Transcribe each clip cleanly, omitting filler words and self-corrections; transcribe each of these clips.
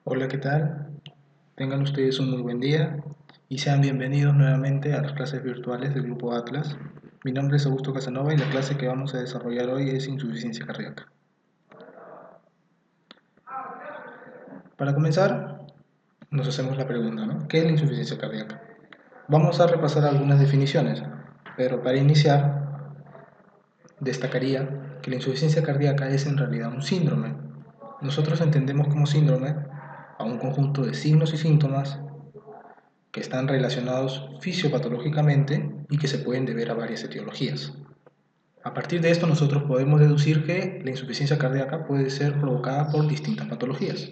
Hola, ¿qué tal? Tengan ustedes un muy buen día y sean bienvenidos nuevamente a las clases virtuales del Grupo Atlas. Mi nombre es Augusto Casanova y la clase que vamos a desarrollar hoy es insuficiencia cardíaca. Para comenzar, nos hacemos la pregunta, ¿no? ¿Qué es la insuficiencia cardíaca? Vamos a repasar algunas definiciones, pero para iniciar, destacaría que la insuficiencia cardíaca es en realidad un síndrome. Nosotros entendemos como síndrome a un conjunto de signos y síntomas que están relacionados fisiopatológicamente y que se pueden deber a varias etiologías. A partir de esto nosotros podemos deducir que la insuficiencia cardíaca puede ser provocada por distintas patologías.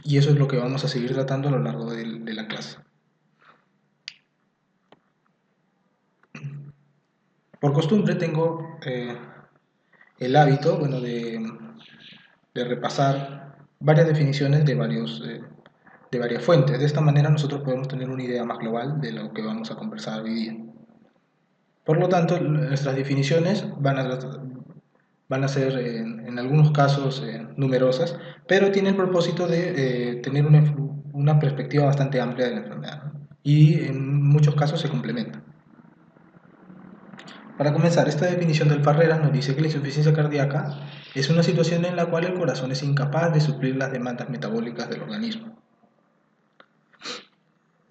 Y eso es lo que vamos a seguir tratando a lo largo de la clase. Por costumbre tengo el hábito de repasar varias definiciones de varias fuentes. De esta manera nosotros podemos tener una idea más global de lo que vamos a conversar hoy día. Por lo tanto, nuestras definiciones van a ser en algunos casos numerosas, pero tienen el propósito de tener una perspectiva bastante amplia de la enfermedad, ¿no? Y en muchos casos se complementan. Para comenzar, esta definición del Farreras nos dice que la insuficiencia cardíaca es una situación en la cual el corazón es incapaz de suplir las demandas metabólicas del organismo.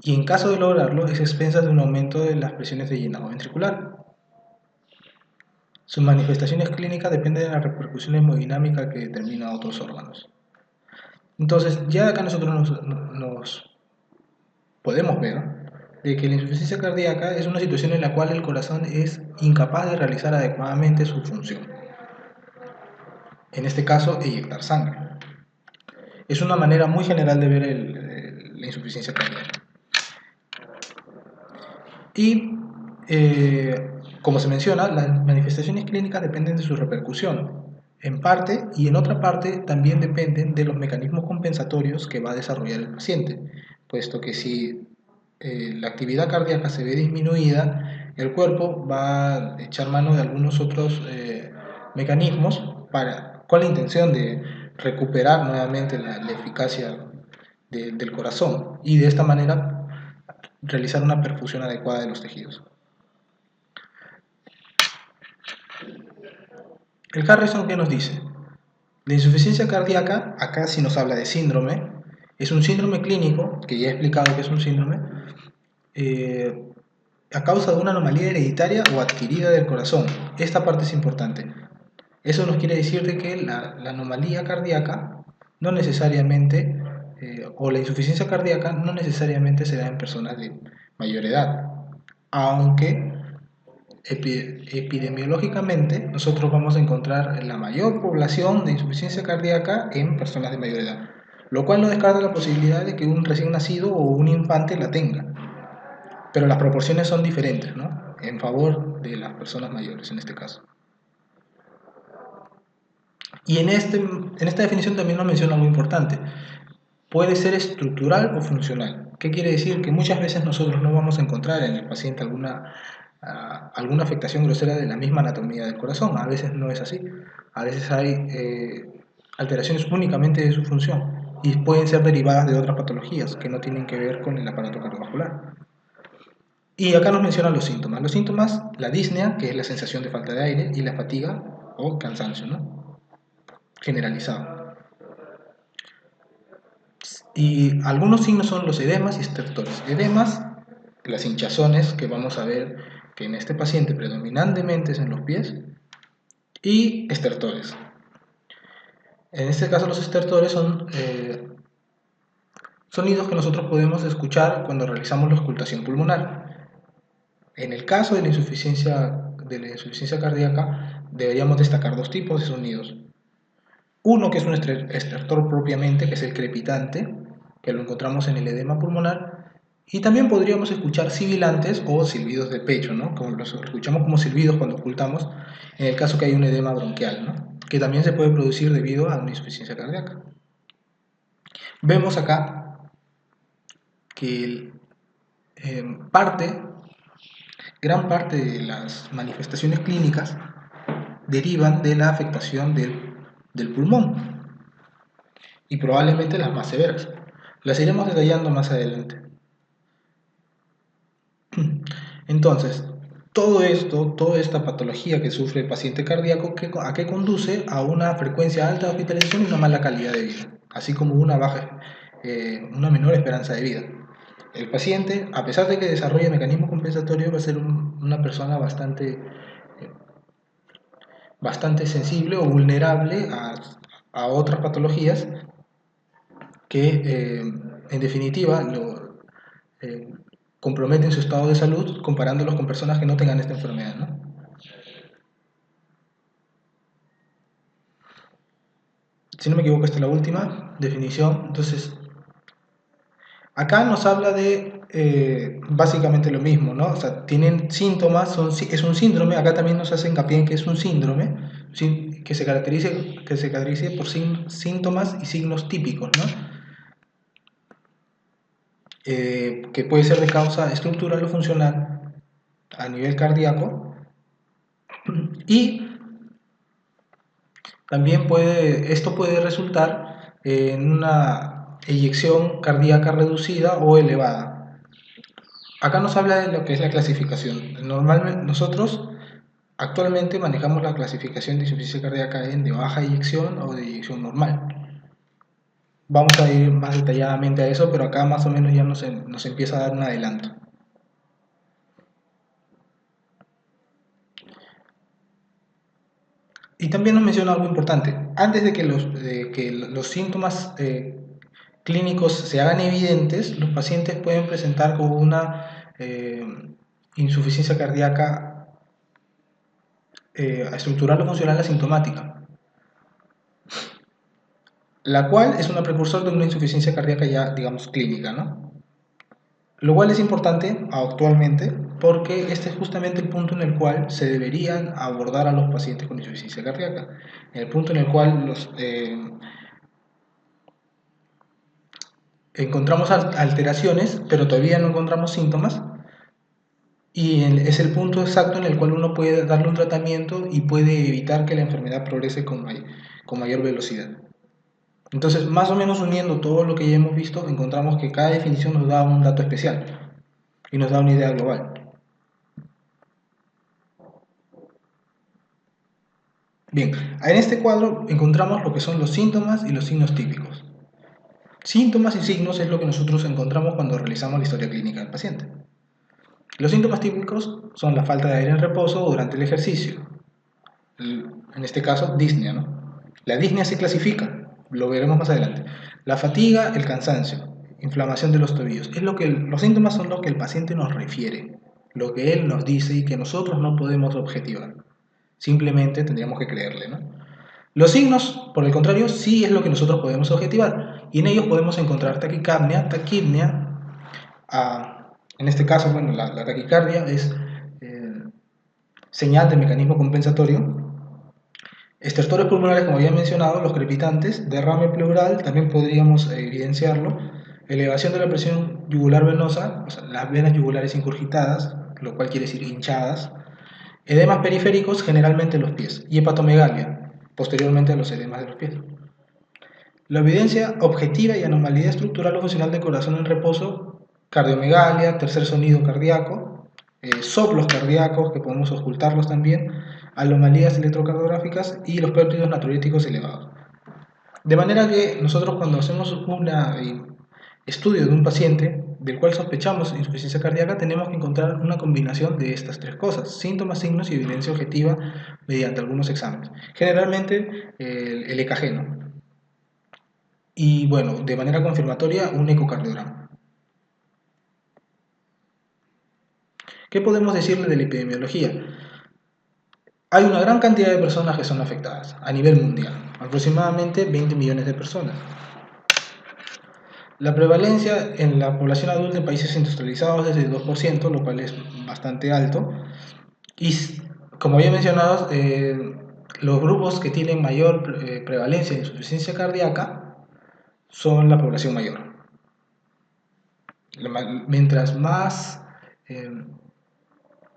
Y en caso de lograrlo, es a expensas de un aumento de las presiones de llenado ventricular. Sus manifestaciones clínicas dependen de la repercusión hemodinámica que determina otros órganos. Entonces, ya acá nosotros nos podemos ver de que la insuficiencia cardíaca es una situación en la cual el corazón es incapaz de realizar adecuadamente su función. En este caso, eyectar sangre. Es una manera muy general de ver la insuficiencia cardíaca. Y, como se menciona, las manifestaciones clínicas dependen de su repercusión, en parte, y en otra parte también dependen de los mecanismos compensatorios que va a desarrollar el paciente, puesto que si la actividad cardíaca se ve disminuida, el cuerpo va a echar mano de algunos otros mecanismos con la intención de recuperar nuevamente la eficacia del corazón y de esta manera realizar una perfusión adecuada de los tejidos. El Harrison, ¿qué nos dice? La insuficiencia cardíaca, acá sí nos habla de síndrome, es un síndrome clínico, que ya he explicado que es un síndrome, eh, a causa de una anomalía hereditaria o adquirida del corazón. Esta parte es importante. Eso nos quiere decir de que la anomalía cardíaca no necesariamente, o la insuficiencia cardíaca no necesariamente se da en personas de mayor edad, aunque epidemiológicamente nosotros vamos a encontrar la mayor población de insuficiencia cardíaca en personas de mayor edad, lo cual no descarta la posibilidad de que un recién nacido o un infante la tenga, pero las proporciones son diferentes, ¿no? En favor de las personas mayores en este caso. Y en esta definición también nos menciona algo importante. Puede ser estructural o funcional. ¿Qué quiere decir? Que muchas veces nosotros no vamos a encontrar en el paciente alguna afectación grosera de la misma anatomía del corazón. A veces no es así. A veces hay alteraciones únicamente de su función y pueden ser derivadas de otras patologías que no tienen que ver con el aparato cardiovascular. Y acá nos mencionan los síntomas. Los síntomas, la disnea, que es la sensación de falta de aire, y la fatiga o cansancio, ¿no? Generalizado. Y algunos signos son los edemas y estertores. Edemas, las hinchazones que vamos a ver que en este paciente predominantemente es en los pies, y estertores. En este caso los estertores son sonidos que nosotros podemos escuchar cuando realizamos la auscultación pulmonar. En el caso de la insuficiencia cardíaca deberíamos destacar dos tipos de sonidos. Uno que es un estertor propiamente, que es el crepitante, que lo encontramos en el edema pulmonar, y también podríamos escuchar sibilantes o silbidos de pecho, ¿no? Como los escuchamos como silbidos cuando ocultamos, en el caso que hay un edema bronquial, ¿no? Que también se puede producir debido a una insuficiencia cardíaca. Vemos acá que gran parte de las manifestaciones clínicas derivan de la afectación del pulmón. y probablemente las más severas. Las iremos detallando más adelante. Entonces, todo esto, toda esta patología que sufre el paciente cardíaco, ¿a qué conduce? A una frecuencia alta de hospitalización y una mala calidad de vida, así como una menor esperanza de vida. El paciente, a pesar de que desarrolle mecanismos compensatorios, va a ser una persona bastante sensible o vulnerable a otras patologías que, en definitiva, eh, comprometen su estado de salud comparándolos con personas que no tengan esta enfermedad, ¿no? Si no me equivoco, esta es la última definición. Entonces, acá nos habla de básicamente lo mismo, ¿no? O sea, tienen síntomas, es un síndrome, acá también nos hace hincapié en que es un síndrome que se caracterice por síntomas y signos típicos, ¿no? Que puede ser de causa estructural o funcional a nivel cardíaco y también esto puede resultar en una eyección cardíaca reducida o elevada. Acá nos habla de lo que es la clasificación. Normalmente nosotros actualmente manejamos la clasificación de insuficiencia cardíaca en de baja eyección o de eyección normal. Vamos a ir más detalladamente a eso, pero acá más o menos ya nos empieza a dar un adelanto. Y también nos menciona algo importante. Antes de que los síntomas clínicos se hagan evidentes, los pacientes pueden presentar con una insuficiencia cardíaca estructural o funcional asintomática, la cual es una precursor de una insuficiencia cardíaca ya, digamos, clínica, ¿no? Lo cual es importante actualmente porque este es justamente el punto en el cual se deberían abordar a los pacientes con insuficiencia cardíaca, el punto en el cual encontramos alteraciones, pero todavía no encontramos síntomas, y es el punto exacto en el cual uno puede darle un tratamiento y puede evitar que la enfermedad progrese con mayor velocidad. Entonces, más o menos uniendo todo lo que ya hemos visto, encontramos que cada definición nos da un dato especial y nos da una idea global. Bien, en este cuadro encontramos lo que son los síntomas y los signos típicos. Síntomas y signos es lo que nosotros encontramos cuando realizamos la historia clínica del paciente. Los síntomas típicos son la falta de aire en reposo o durante el ejercicio. En este caso, disnea, ¿no? La disnea se clasifica, lo veremos más adelante. La fatiga, el cansancio, inflamación de los tobillos. Los síntomas son lo que el paciente nos refiere, lo que él nos dice y que nosotros no podemos objetivar. Simplemente tendríamos que creerle, ¿no? Los signos, por el contrario, sí es lo que nosotros podemos objetivar y en ellos podemos encontrar taquicardia, taquipnea. En este caso, bueno, la taquicardia es señal de mecanismo compensatorio. Estertores pulmonares, como ya he mencionado, los crepitantes, derrame pleural, también podríamos evidenciarlo, elevación de la presión yugular venosa, o sea, las venas yugulares incurgitadas, lo cual quiere decir hinchadas, edemas periféricos, generalmente en los pies, y hepatomegalia, posteriormente a los edemas de los pies. La evidencia objetiva y anomalía estructural o funcional del corazón en reposo, cardiomegalia, tercer sonido cardíaco, soplos cardíacos, que podemos ocultarlos también, anomalías electrocardiográficas y los péptidos natriuréticos elevados. De manera que nosotros cuando hacemos un estudio de un paciente del cual sospechamos insuficiencia cardíaca, tenemos que encontrar una combinación de estas tres cosas: síntomas, signos y evidencia objetiva mediante algunos exámenes. Generalmente el EKG, ¿no? Y bueno, de manera confirmatoria, un ecocardiograma. ¿Qué podemos decirle de la epidemiología? Hay una gran cantidad de personas que son afectadas a nivel mundial, aproximadamente 20 millones de personas. La prevalencia en la población adulta en países industrializados es del 2%, lo cual es bastante alto. Y como había mencionado, los grupos que tienen mayor prevalencia de insuficiencia cardíaca son la población mayor. Mientras más, eh,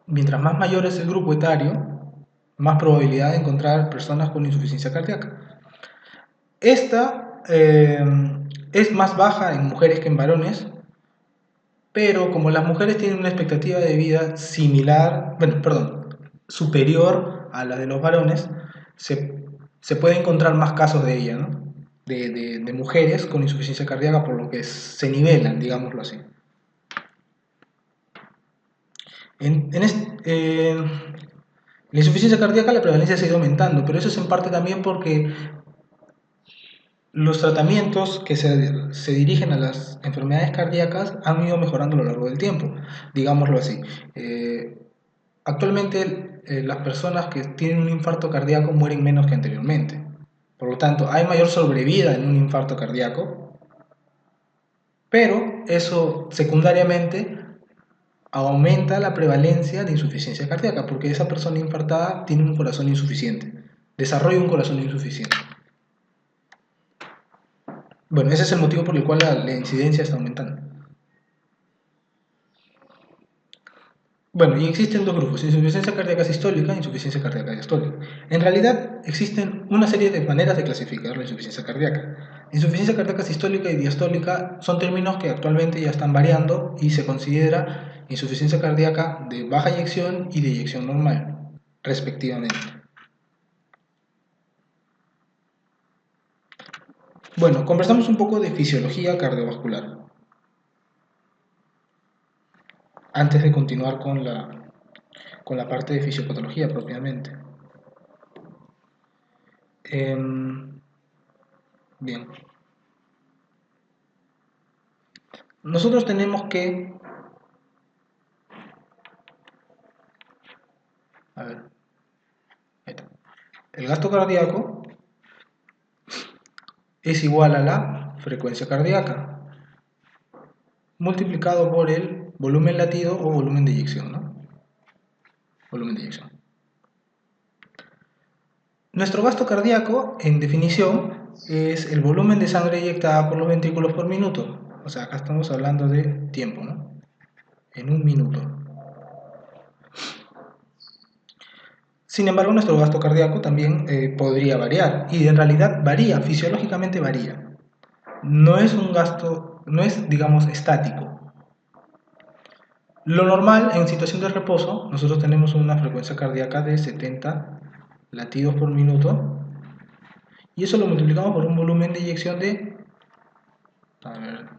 mientras más mayor es el grupo etario, más probabilidad de encontrar personas con insuficiencia cardíaca. Esta es más baja en mujeres que en varones, pero como las mujeres tienen una expectativa de vida similar, bueno, perdón, superior a la de los varones, se, se puede encontrar más casos de ella, ¿no? De mujeres con insuficiencia cardíaca, por lo que se nivelan, digámoslo así. La insuficiencia cardíaca, la prevalencia ha ido aumentando, pero eso es en parte también porque los tratamientos que se dirigen a las enfermedades cardíacas han ido mejorando a lo largo del tiempo, digámoslo así. Eh, Actualmente las personas que tienen un infarto cardíaco mueren menos que anteriormente. Por lo tanto, hay mayor sobrevida en un infarto cardíaco, pero eso secundariamente aumenta la prevalencia de insuficiencia cardíaca, porque esa persona infartada tiene un corazón insuficiente, desarrolla un corazón insuficiente. Bueno, ese es el motivo por el cual la incidencia está aumentando. Bueno, y existen dos grupos, insuficiencia cardíaca sistólica e insuficiencia cardíaca diastólica. En realidad existen una serie de maneras de clasificar la insuficiencia cardíaca. Insuficiencia cardíaca sistólica y diastólica son términos que actualmente ya están variando y se considera insuficiencia cardíaca de baja eyección y de eyección normal, respectivamente. Bueno, conversamos un poco de fisiología cardiovascular antes de continuar con la parte de fisiopatología propiamente. Bien, nosotros tenemos que, a ver, ahí está. El gasto cardíaco es igual a la frecuencia cardíaca multiplicado por el volumen latido o volumen de eyección, ¿no? Volumen de eyección. Nuestro gasto cardíaco, en definición, es el volumen de sangre eyectada por los ventrículos por minuto. O sea, acá estamos hablando de tiempo, ¿no? En un minuto. Sin embargo, nuestro gasto cardíaco también podría variar, y en realidad varía, fisiológicamente varía. No es un gasto, no es, digamos, estático. Lo normal en situación de reposo, nosotros tenemos una frecuencia cardíaca de 70 latidos por minuto, y eso lo multiplicamos por un volumen de eyección de, a ver,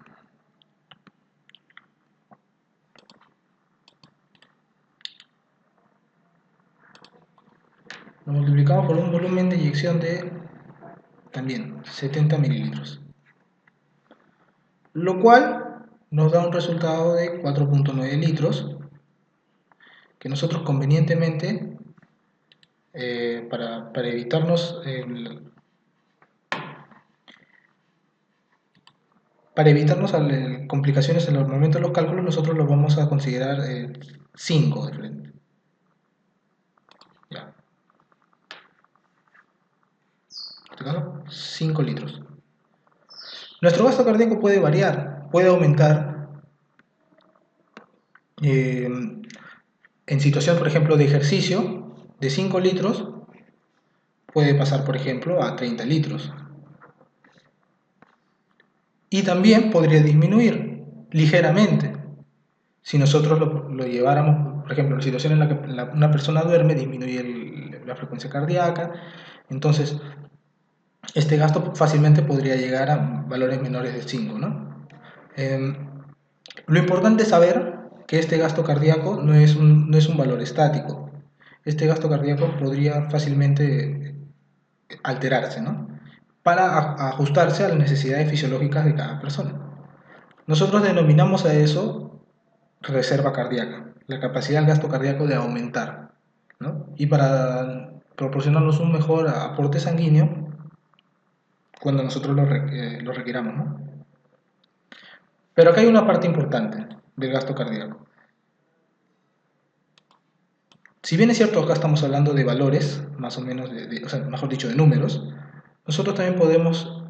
lo multiplicamos por un volumen de eyección de también 70 mililitros, lo cual nos da un resultado de 4.9 litros, que nosotros convenientemente, para evitarnos complicaciones en el momento de los cálculos, nosotros los vamos a considerar 5 de frente. Ya. 5 litros. Nuestro gasto cardíaco puede variar, puede aumentar eh, en situación, por ejemplo, de ejercicio, de 5 litros puede pasar, por ejemplo, a 30 litros. Y también podría disminuir ligeramente. Si nosotros lo lleváramos, por ejemplo, en la situación en la que una persona duerme, disminuye la frecuencia cardíaca. Entonces, este gasto fácilmente podría llegar a valores menores de 5, ¿no? Eh, lo importante es saber que este gasto cardíaco no es un valor estático. Este gasto cardíaco podría fácilmente alterarse, ¿no? Para ajustarse a las necesidades fisiológicas de cada persona. Nosotros denominamos a eso reserva cardíaca, la capacidad del gasto cardíaco de aumentar, ¿no? Y para proporcionarnos un mejor aporte sanguíneo cuando nosotros lo requiramos, ¿no? Pero acá hay una parte importante del gasto cardíaco. Si bien es cierto, acá estamos hablando de valores, más o menos, o sea, mejor dicho, de números, nosotros también podemos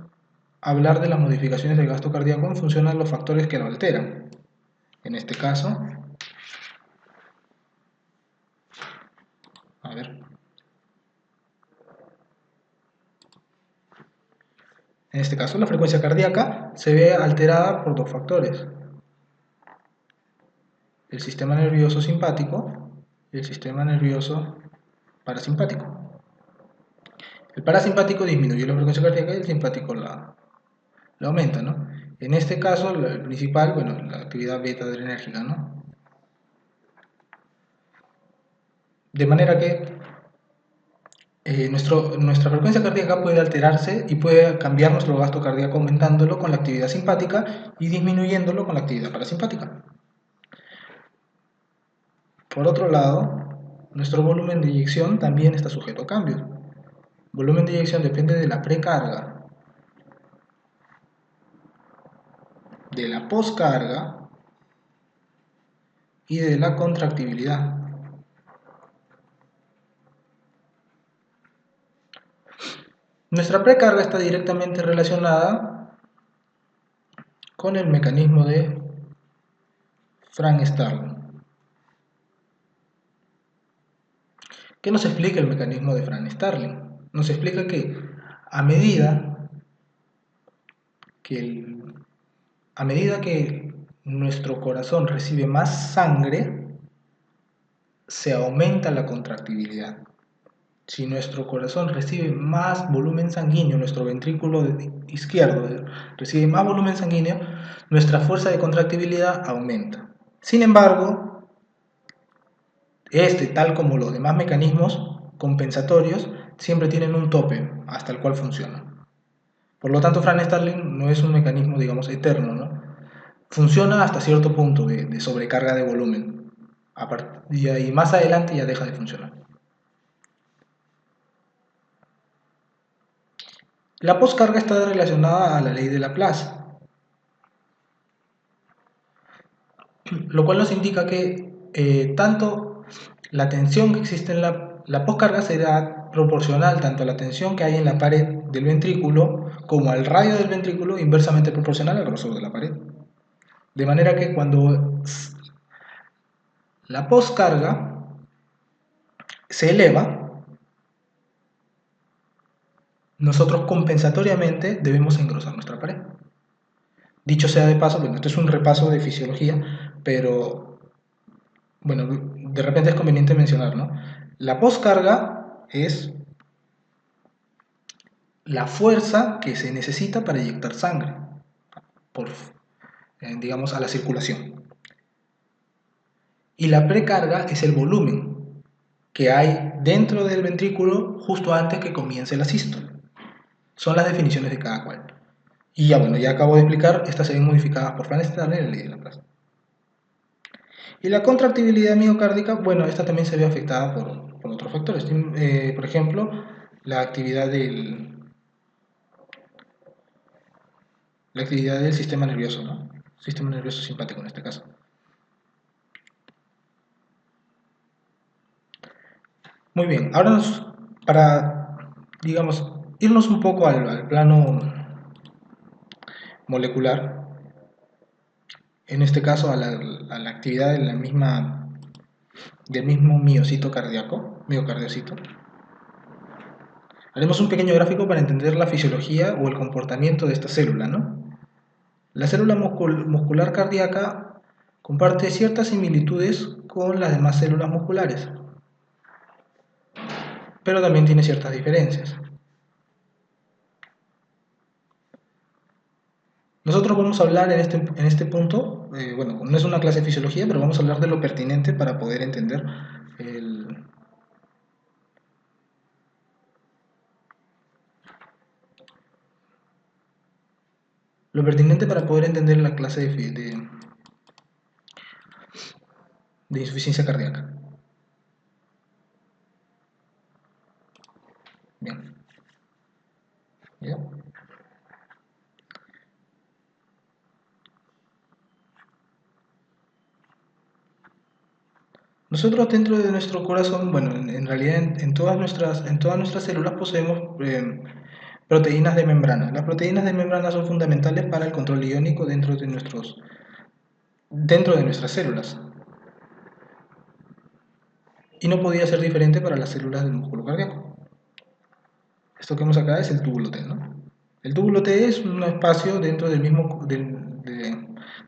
hablar de las modificaciones del gasto cardíaco en función a los factores que lo alteran. En este caso, a ver, En este caso, la frecuencia cardíaca se ve alterada por dos factores: el sistema nervioso simpático y el sistema nervioso parasimpático. El parasimpático disminuye la frecuencia cardíaca y el simpático la aumenta, ¿no? En este caso, el principal, bueno, la actividad beta adrenérgica, ¿no? De manera que nuestra frecuencia cardíaca puede alterarse y puede cambiar nuestro gasto cardíaco aumentándolo con la actividad simpática y disminuyéndolo con la actividad parasimpática. Por otro lado, nuestro volumen de eyección también está sujeto a cambios. El volumen de eyección depende de la precarga, de la poscarga y de la contractibilidad. Nuestra precarga está directamente relacionada con el mecanismo de Frank-Starling. ¿Qué nos explica el mecanismo de Frank-Starling? Nos explica que a medida a medida que nuestro corazón recibe más sangre, se aumenta la contractibilidad. Si nuestro corazón recibe más volumen sanguíneo, nuestro ventrículo izquierdo recibe más volumen sanguíneo, nuestra fuerza de contractibilidad aumenta. Sin embargo, tal como los demás mecanismos compensatorios, siempre tienen un tope hasta el cual funciona. Por lo tanto, Frank-Starling no es un mecanismo, digamos, eterno, ¿no? Funciona hasta cierto punto de sobrecarga de volumen. Y ahí más adelante ya deja de funcionar. La poscarga está relacionada a la ley de Laplace, lo cual nos indica que tanto la tensión que existe en la poscarga será proporcional tanto a la tensión que hay en la pared del ventrículo como al radio del ventrículo, inversamente proporcional al grosor de la pared. De manera que cuando la poscarga se eleva, nosotros compensatoriamente debemos engrosar nuestra pared. Dicho sea de paso, bueno, esto es un repaso de fisiología, pero bueno, de repente es conveniente mencionar, ¿no? La poscarga es la fuerza que se necesita para inyectar sangre, por, digamos, a la circulación. Y la precarga es el volumen que hay dentro del ventrículo justo antes que comience la sístole. Son las definiciones de cada cual. Y ya bueno, ya acabo de explicar, estas se ven modificadas por Frank-Starling en la ley de Laplace. Y la contractibilidad miocárdica, bueno, esta también se ve afectada por otros factores. Por ejemplo, la actividad del sistema nervioso, ¿no? Sistema nervioso simpático en este caso. Muy bien, ahora para, digamos, irnos un poco al plano molecular, en este caso a la actividad de del mismo miocito cardíaco, miocardiocito. Haremos un pequeño gráfico para entender la fisiología o el comportamiento de esta célula, ¿no? La célula muscular cardíaca comparte ciertas similitudes con las demás células musculares, pero también tiene ciertas diferencias. Nosotros vamos a hablar en este punto, bueno, no es una clase de fisiología, pero vamos a hablar de lo pertinente para poder entender la clase de insuficiencia cardíaca. Bien. ¿Ya? Nosotros dentro de nuestro corazón, bueno, en realidad en todas nuestras células poseemos proteínas de membrana. Las proteínas de membrana son fundamentales para el control iónico dentro de nuestras células. Y no podía ser diferente para las células del músculo cardíaco. Esto que vemos acá es el túbulo T, ¿no? El túbulo T es un espacio dentro de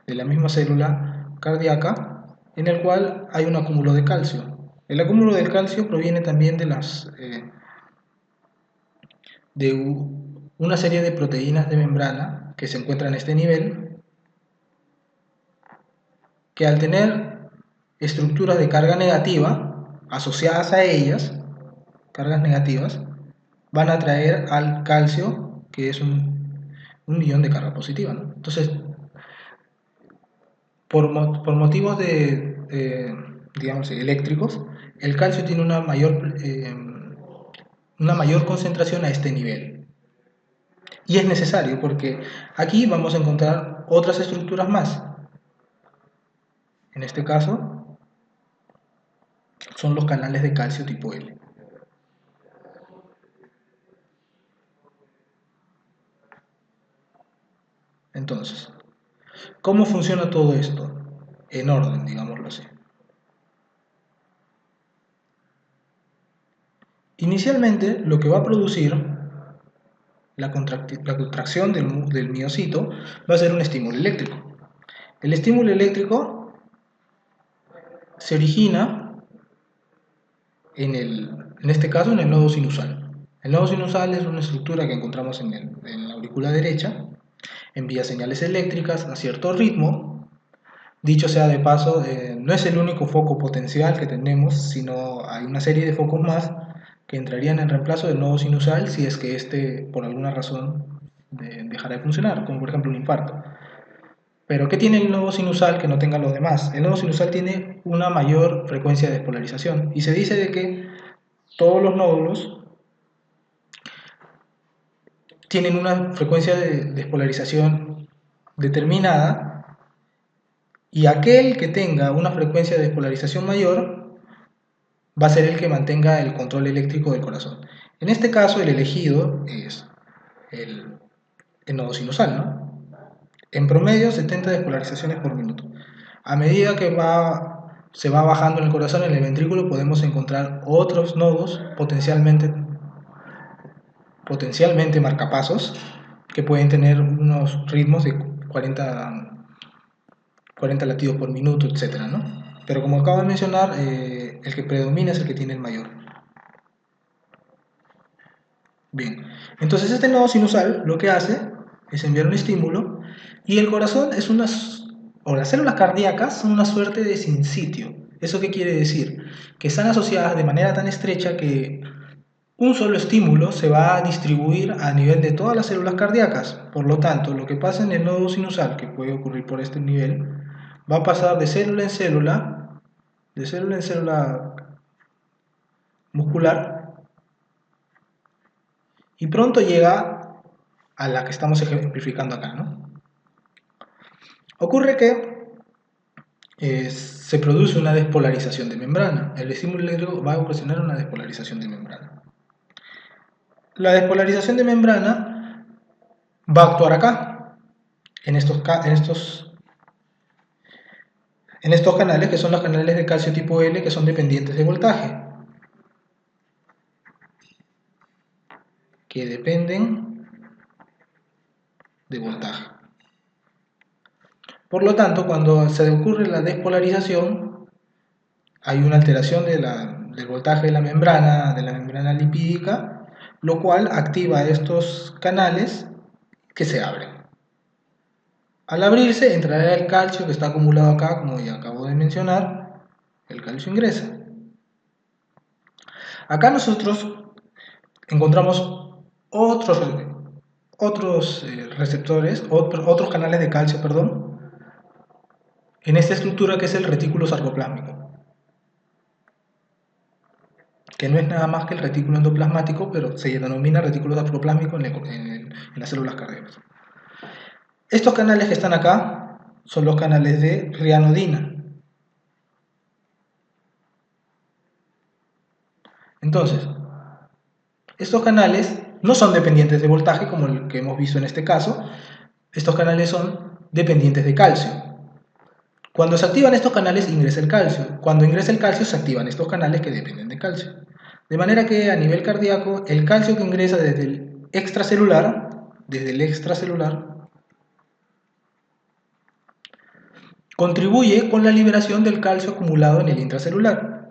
la misma célula cardíaca en el cual hay un acúmulo de calcio. El acúmulo del calcio proviene también de una serie de proteínas de membrana que se encuentran en este nivel, que al tener estructuras de carga negativa asociadas a ellas, cargas negativas, van a atraer al calcio, que es un ion de carga positiva, ¿no? Entonces, por motivos digamos, eléctricos, el calcio tiene una mayor concentración a este nivel. Y es necesario porque aquí vamos a encontrar otras estructuras más. En este caso, son los canales de calcio tipo L. Entonces, ¿cómo funciona todo esto? En orden, digámoslo así. Inicialmente, lo que va a producir la contracción del miocito va a ser un estímulo eléctrico. El estímulo eléctrico se origina en este caso en el nodo sinusal. El nodo sinusal es una estructura que encontramos en la aurícula derecha, envía señales eléctricas a cierto ritmo. Dicho sea de paso, no es el único foco potencial que tenemos, sino hay una serie de focos más que entrarían en reemplazo del nodo sinusal si es que este por alguna razón dejara de funcionar, como por ejemplo un infarto. Pero ¿qué tiene el nodo sinusal que no tengan los demás? El nodo sinusal tiene una mayor frecuencia de despolarización y se dice de que todos los nódulos tienen una frecuencia de despolarización determinada y aquel que tenga una frecuencia de despolarización mayor va a ser el que mantenga el control eléctrico del corazón. En este caso el elegido es el, el nodo sinusal, ¿no? En promedio 70 despolarizaciones por minuto. A medida que se va bajando en el corazón, en el ventrículo, podemos encontrar otros nodos potencialmente marcapasos que pueden tener unos ritmos de 40 latidos por minuto, etcétera, ¿no? Pero como acabo de mencionar, el que predomina es el que tiene el mayor. Bien, entonces este nodo sinusal lo que hace es enviar un estímulo y el corazón o las células cardíacas son una suerte de sinsitio. ¿Eso qué quiere decir? Que están asociadas de manera tan estrecha que un solo estímulo se va a distribuir a nivel de todas las células cardíacas. Por lo tanto, lo que pasa en el nodo sinusal, que puede ocurrir por este nivel, va a pasar de célula en célula muscular, y pronto llega a la que estamos ejemplificando acá, ¿no? Ocurre que se produce una despolarización de membrana. El estímulo eléctrico va a ocasionar una despolarización de membrana. La despolarización de membrana va a actuar acá, en estos canales, que son los canales de calcio tipo L, que son dependientes de voltaje, que dependen de voltaje. Por lo tanto, cuando se ocurre la despolarización, hay una alteración del voltaje de la membrana lipídica, lo cual activa estos canales que se abren. Al abrirse, entrará el calcio que está acumulado acá, como ya acabo de mencionar, el calcio ingresa. Acá nosotros encontramos otros receptores, otros canales de calcio, perdón, en esta estructura que es el retículo sarcoplásmico, que no es nada más que el retículo endoplasmático, pero se denomina retículo sarcoplásmico en las células cardíacas. Estos canales que están acá son los canales de rianodina. Entonces, estos canales no son dependientes de voltaje como el que hemos visto en este caso. Estos canales son dependientes de calcio. Cuando se activan estos canales ingresa el calcio. Cuando ingresa el calcio se activan estos canales que dependen de calcio. De manera que a nivel cardíaco el calcio que ingresa desde el extracelular desde el extracelular, contribuye con la liberación del calcio acumulado en el intracelular,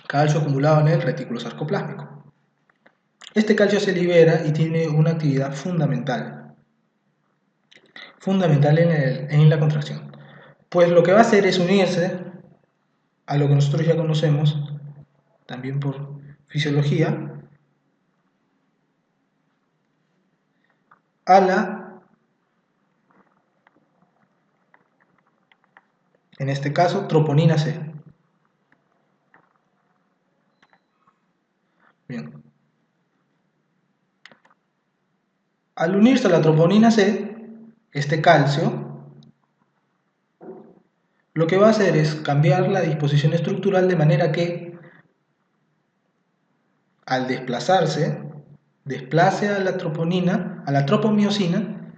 calcio acumulado en el retículo sarcoplásmico. Este calcio se libera y tiene una actividad fundamental en la contracción. Pues lo que va a hacer es unirse a lo que nosotros ya conocemos, también por fisiología, a en este caso, troponina C. Bien. Al unirse a la troponina C, este calcio, lo que va a hacer es cambiar la disposición estructural de manera que, al desplazarse, desplace a la troponina, a la tropomiosina,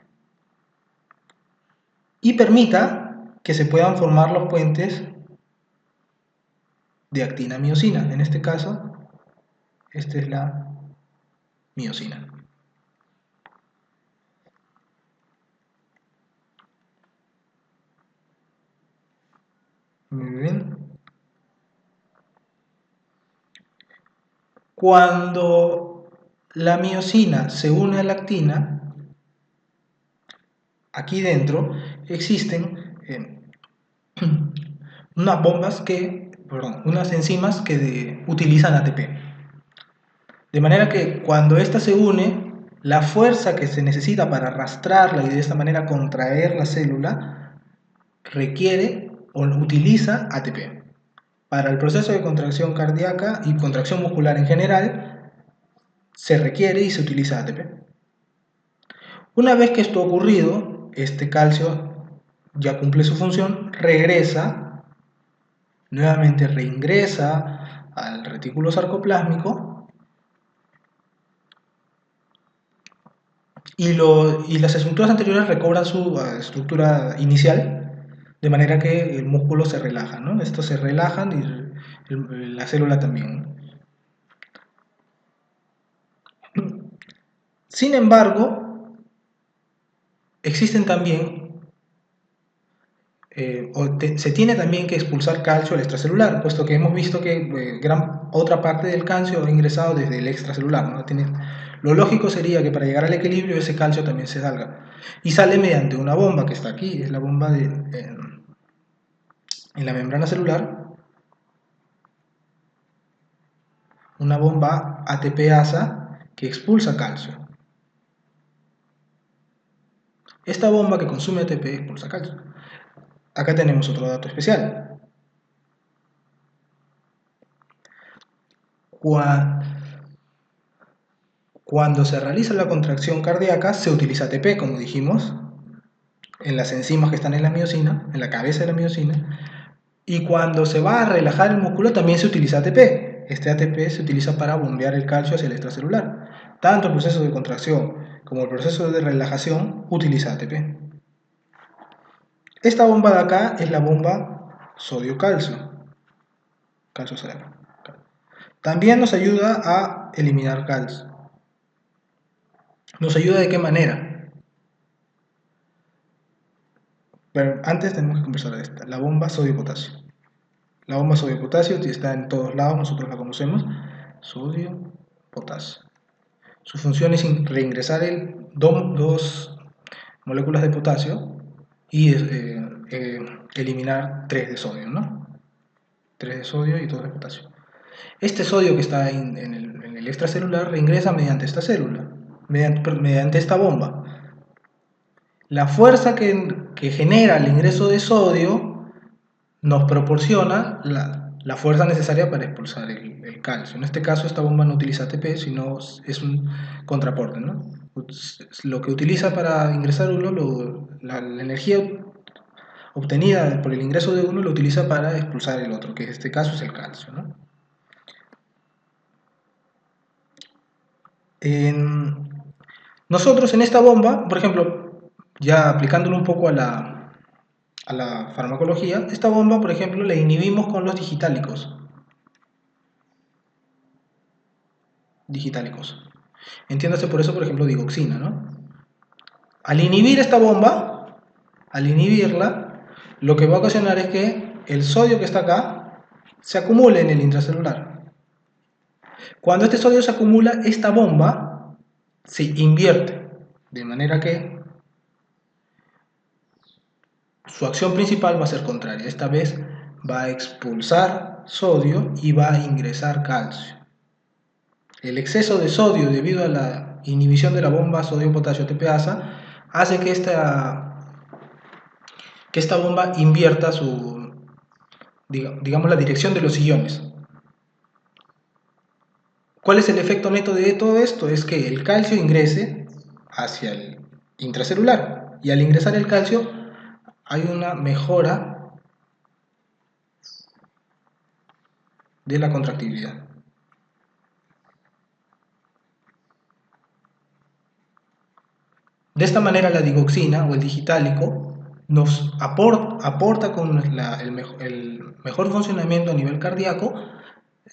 y permita que se puedan formar los puentes de actina-miosina. En este caso, esta es la miosina. Muy bien. Cuando la miosina se une a la actina, aquí dentro existen unas enzimas que utilizan ATP. De manera que cuando ésta se une, la fuerza que se necesita para arrastrarla y de esta manera contraer la célula requiere o utiliza ATP. Para el proceso de contracción cardíaca y contracción muscular en general, se requiere y se utiliza ATP. Una vez que esto ha ocurrido, este calcio ya cumple su función, regresa, nuevamente reingresa al retículo sarcoplásmico y las estructuras anteriores recobran su estructura inicial, de manera que el músculo se relaja, ¿no? Estos se relajan y la célula también. Sin embargo, existen también, se tiene también que expulsar calcio al extracelular, puesto que hemos visto que otra parte del calcio ha ingresado desde el extracelular, ¿no? Lo lógico sería que para llegar al equilibrio ese calcio también se salga. Y sale mediante una bomba que está aquí, es la bomba en la membrana celular, una bomba ATP-ASA que expulsa calcio. Esta bomba que consume ATP expulsa calcio. Acá tenemos otro dato especial. Cuando se realiza la contracción cardíaca se utiliza ATP, como dijimos, en las enzimas que están en la miosina, en la cabeza de la miosina, y cuando se va a relajar el músculo también se utiliza ATP. Este ATP se utiliza para bombear el calcio hacia el extracelular. Tanto el proceso de contracción como el proceso de relajación utiliza ATP. Esta bomba de acá es la bomba sodio-calcio, calcio-cerebro. También nos ayuda a eliminar calcio. ¿Nos ayuda de qué manera? Pero antes tenemos que conversar de esta, la bomba sodio-potasio. La bomba sodio-potasio está en todos lados, nosotros la conocemos. Sodio-potasio. Su función es reingresar dos moléculas de potasio y eliminar 3 de sodio, ¿no? 3 de sodio y 2 de potasio. Este sodio que está en el extracelular reingresa mediante esta célula, mediante esta bomba. La fuerza que genera el ingreso de sodio nos proporciona la fuerza necesaria para expulsar el calcio. En este caso esta bomba no utiliza ATP, sino es un contraporte, ¿no? Lo que utiliza para ingresar uno, la energía obtenida por el ingreso de uno lo utiliza para expulsar el otro, que en este caso es el calcio, ¿no? Nosotros en esta bomba, por ejemplo, ya aplicándolo un poco a la farmacología, esta bomba, por ejemplo, la inhibimos con los digitálicos. Entiéndase por eso, por ejemplo, digoxina, ¿no? Al inhibir esta bomba, al inhibirla, lo que va a ocasionar es que el sodio que está acá se acumule en el intracelular. Cuando este sodio se acumula, esta bomba se invierte, de manera que su acción principal va a ser contraria. Esta vez va a expulsar sodio y va a ingresar calcio. El exceso de sodio debido a la inhibición de la bomba sodio-potasio TPasa hace que esta bomba invierta digamos, la dirección de los iones. ¿Cuál es el efecto neto de todo esto? Es que el calcio ingrese hacia el intracelular, y al ingresar el calcio hay una mejora de la contractibilidad. De esta manera la digoxina o el digitálico nos aporta con el mejor funcionamiento a nivel cardíaco,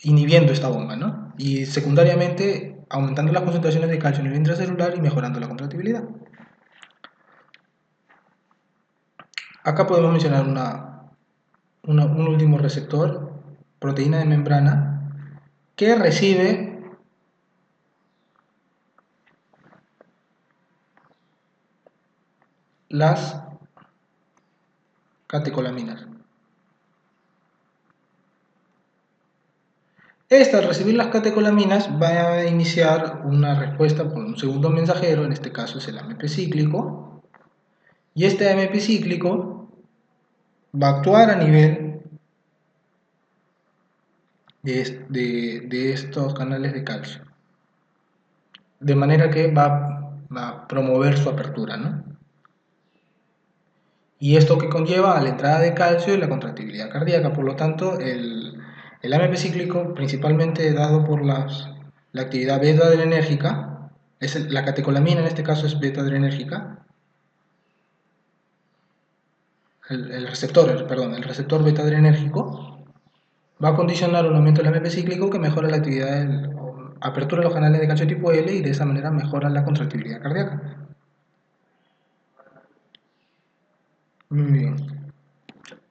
inhibiendo esta bomba, ¿no? Y secundariamente aumentando las concentraciones de calcio en el intracelular y mejorando la contractibilidad. Acá podemos mencionar un último receptor, proteína de membrana, que recibe las catecolaminas. Esta, al recibir las catecolaminas, va a iniciar una respuesta por un segundo mensajero, en este caso es el AMP cíclico, y este AMP cíclico va a actuar a nivel de estos canales de calcio, de manera que va a promover su apertura, ¿no? Y esto que conlleva a la entrada de calcio y la contractibilidad cardíaca. Por lo tanto, el AMP cíclico, principalmente dado por la actividad beta-adrenérgica, la catecolamina en este caso es beta-adrenérgica, el receptor beta-adrenérgico va a condicionar un aumento del AMP cíclico que mejora la actividad, apertura de los canales de calcio tipo L, y de esa manera mejora la contractibilidad cardíaca. Muy bien.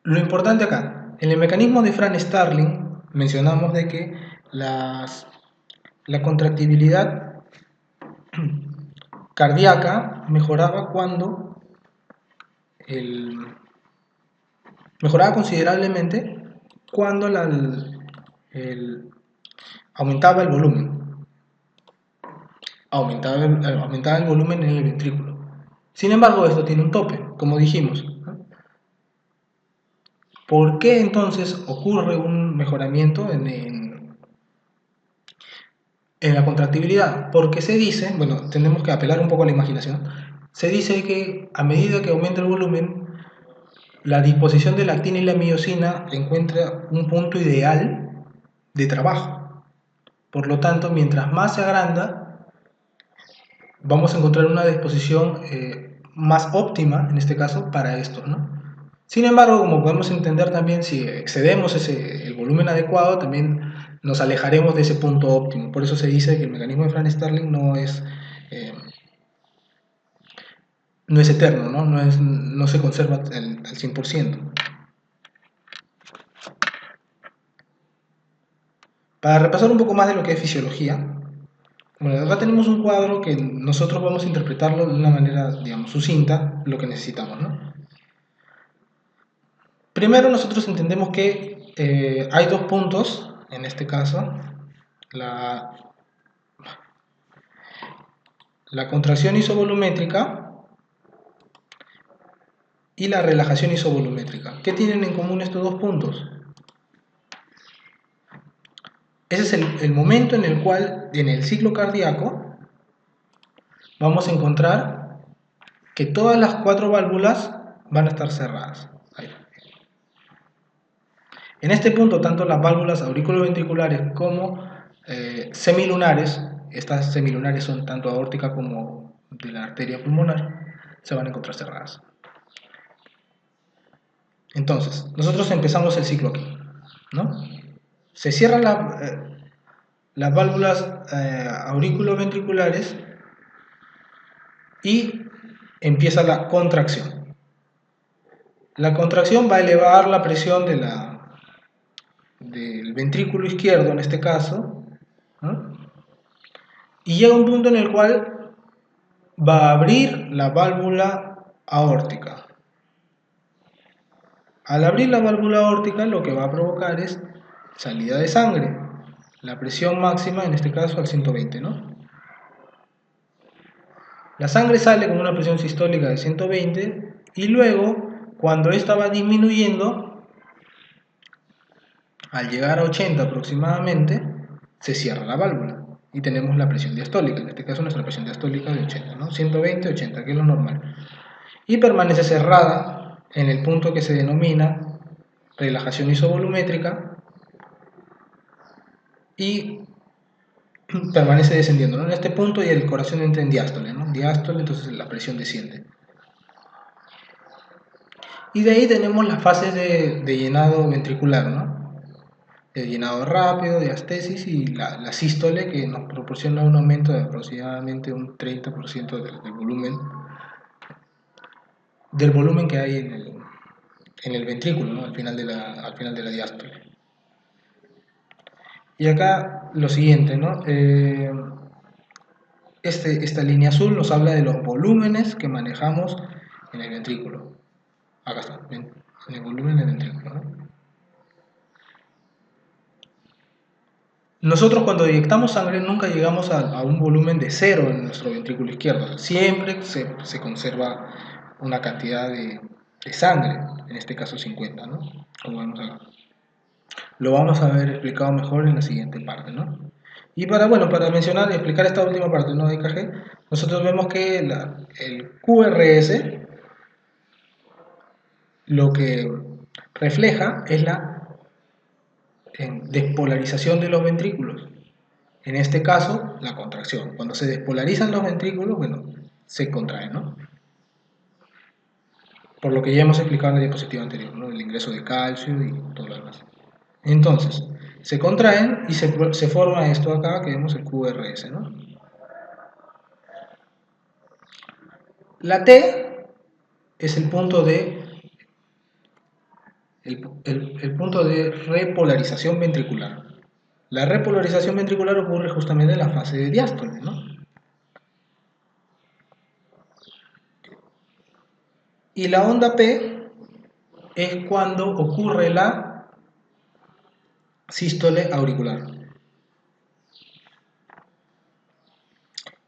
Lo importante acá, en el mecanismo de Fran Starling mencionamos de que la contractibilidad cardíaca mejoraba el, mejoraba considerablemente cuando aumentaba el volumen, aumentaba el volumen en el ventrículo. Sin embargo, esto tiene un tope, como dijimos, ¿no? ¿Por qué entonces ocurre un mejoramiento en la contractibilidad? Porque se dice, bueno, tenemos que apelar un poco a la imaginación, se dice que a medida que aumenta el volumen, la disposición de la actina y la miosina encuentra un punto ideal de trabajo. Por lo tanto, mientras más se agranda, vamos a encontrar una disposición más óptima, en este caso, para esto, ¿no? Sin embargo, como podemos entender también, si excedemos el volumen adecuado, también nos alejaremos de ese punto óptimo. Por eso se dice que el mecanismo de Fran Starling eh, no es eterno, ¿no? No se conserva al 100%. Para repasar un poco más de lo que es fisiología, bueno, acá tenemos un cuadro que nosotros vamos a interpretarlo de una manera, digamos, sucinta, lo que necesitamos, ¿no? Primero nosotros entendemos que hay dos puntos, en este caso, la, la contracción isovolumétrica y la relajación isovolumétrica. ¿Qué tienen en común estos dos puntos? Ese es el momento en el cual, en el ciclo cardíaco, vamos a encontrar que todas las cuatro válvulas van a estar cerradas. Ahí. En este punto, tanto las válvulas auriculoventriculares como semilunares, estas semilunares son tanto aórtica como de la arteria pulmonar, se van a encontrar cerradas. Entonces, nosotros empezamos el ciclo aquí, ¿no? Se cierran las válvulas auriculoventriculares y empieza la contracción. La contracción va a elevar la presión del ventrículo izquierdo, en este caso, ¿no? Y llega un punto en el cual va a abrir la válvula aórtica. Al abrir la válvula aórtica, lo que va a provocar es salida de sangre. La presión máxima, en este caso, al 120, ¿no? La sangre sale con una presión sistólica de 120 y luego, cuando esta va disminuyendo, al llegar a 80 aproximadamente, se cierra la válvula y tenemos la presión diastólica, en este caso nuestra presión diastólica de 80, ¿no? 120, 80, que es lo normal. Y permanece cerrada en el punto que se denomina relajación isovolumétrica y permanece descendiendo, ¿no? En este punto y el corazón entra en diástole, ¿no? Diástole, entonces la presión desciende. Y de ahí tenemos las fases de llenado ventricular, ¿no? De llenado rápido, diastesis y la sístole, que nos proporciona un aumento de aproximadamente un 30% del volumen que hay en el ventrículo, ¿no? Al final de la diástole. Y acá lo siguiente, ¿no? Esta línea azul nos habla de los volúmenes que manejamos en el ventrículo. Acá está, en el volumen del ventrículo, ¿no? Nosotros cuando inyectamos sangre nunca llegamos a un volumen de cero en nuestro ventrículo izquierdo. Siempre se conserva una cantidad de sangre, en este caso 50, ¿no? Como vemos acá. Lo vamos a ver explicado mejor en la siguiente parte, ¿no? Y para mencionar y explicar esta última parte, ¿no? De EKG, nosotros vemos que el QRS lo que refleja es la despolarización de los ventrículos. En este caso, la contracción. Cuando se despolarizan los ventrículos, bueno, se contraen, ¿no? Por lo que ya hemos explicado en la diapositiva anterior, ¿no? El ingreso de calcio y todo lo demás. Entonces, se contraen y se forma esto acá que vemos el QRS, ¿no? La T es el punto el punto de repolarización ventricular. La repolarización ventricular ocurre justamente en la fase de diástole, ¿no? Y la onda P es cuando ocurre la sístole auricular.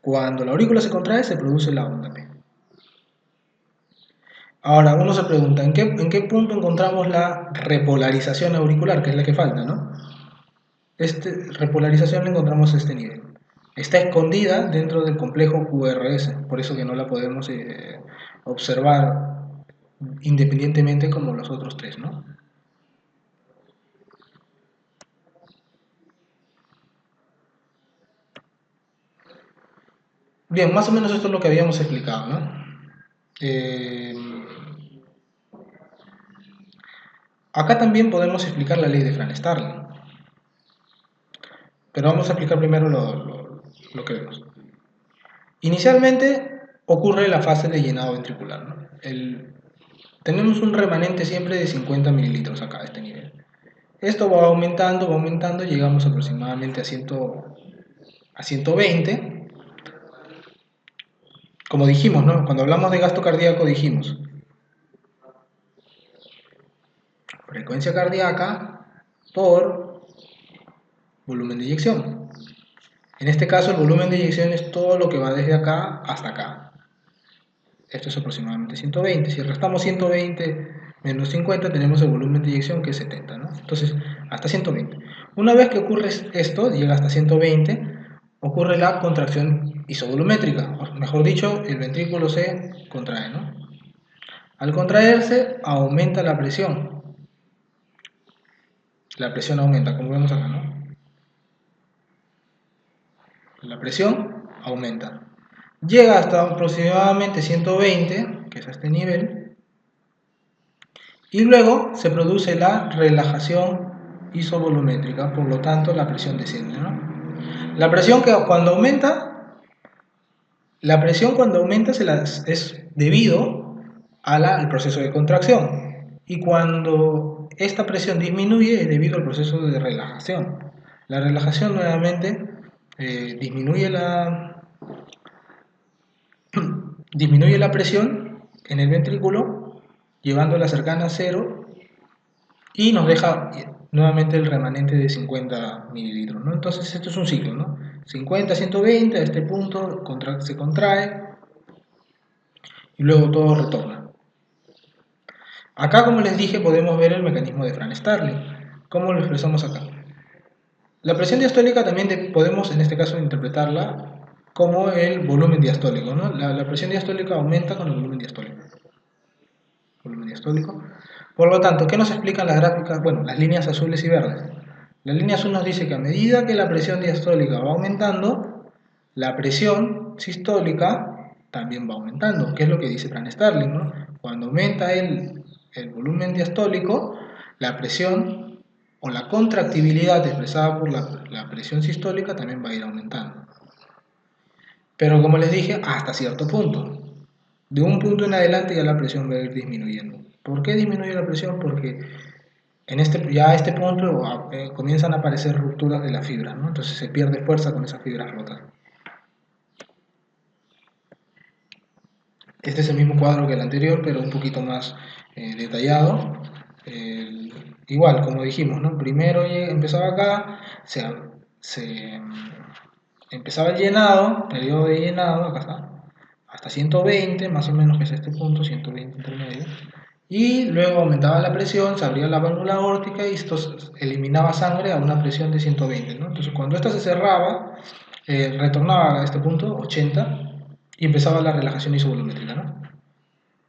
Cuando la aurícula se contrae, se produce la onda P. Ahora, uno se pregunta, ¿en qué punto encontramos la repolarización auricular? Que es la que falta, ¿no? Repolarización la encontramos a este nivel. Está escondida dentro del complejo QRS, por eso que no la podemos observar independientemente como los otros tres, ¿no? Bien, más o menos esto es lo que habíamos explicado, ¿no? Acá también podemos explicar la ley de Frank-Starling, pero vamos a explicar primero lo que vemos. Inicialmente ocurre la fase de llenado ventricular, ¿no? Tenemos un remanente siempre de 50 mililitros acá a este nivel. Esto va aumentando, llegamos aproximadamente a 120. Como dijimos, ¿no? Cuando hablamos de gasto cardíaco dijimos frecuencia cardíaca por volumen de eyección. En este caso el volumen de eyección es todo lo que va desde acá hasta acá. Esto es aproximadamente 120. Si restamos 120 menos 50 tenemos el volumen de eyección que es 70, ¿no? Entonces hasta 120. Una vez que ocurre esto, llega hasta 120, ocurre la contracción isovolumétrica, o mejor dicho, el ventrículo se contrae, ¿no? Al contraerse aumenta la presión. La presión aumenta, como vemos acá, ¿no? La presión aumenta. Llega hasta aproximadamente 120, que es a este nivel, y luego se produce la relajación isovolumétrica, por lo tanto la presión desciende, ¿no? La presión que cuando aumenta, La presión cuando aumenta es debido al proceso de contracción y cuando esta presión disminuye es debido al proceso de relajación. La relajación nuevamente disminuye disminuye la presión en el ventrículo llevándola cercana a cero y nos deja nuevamente el remanente de 50 mililitros, ¿no? Entonces esto es un ciclo, ¿no? 50, 120, a este punto se contrae y luego todo retorna. Acá, como les dije, podemos ver el mecanismo de Frank-Starling. ¿Cómo lo expresamos acá? La presión diastólica también podemos, en este caso, interpretarla como el volumen diastólico, ¿no? La presión diastólica aumenta con el volumen diastólico. Por lo tanto, ¿qué nos explican las gráficas? Bueno, las líneas azules y verdes. La línea azul nos dice que a medida que la presión diastólica va aumentando, la presión sistólica también va aumentando, que es lo que dice Frank-Starling, ¿no? Cuando aumenta el volumen diastólico, la presión o la contractibilidad expresada por la presión sistólica también va a ir aumentando. Pero como les dije, hasta cierto punto. De un punto en adelante ya la presión va a ir disminuyendo. ¿Por qué disminuye la presión? Porque ya a este punto comienzan a aparecer rupturas de las fibras, ¿no? Entonces se pierde fuerza con esas fibras rotas. Este es el mismo cuadro que el anterior, pero un poquito más detallado. Igual, como dijimos, ¿no? Primero empezaba acá, se empezaba el llenado, periodo de llenado, acá está, hasta 120, más o menos, que es este punto, 120 intermedio. Y luego aumentaba la presión, se abría la válvula aórtica y esto eliminaba sangre a una presión de 120, ¿no? Entonces, cuando esta se cerraba, retornaba a este punto, 80, y empezaba la relajación isovolumétrica, ¿no?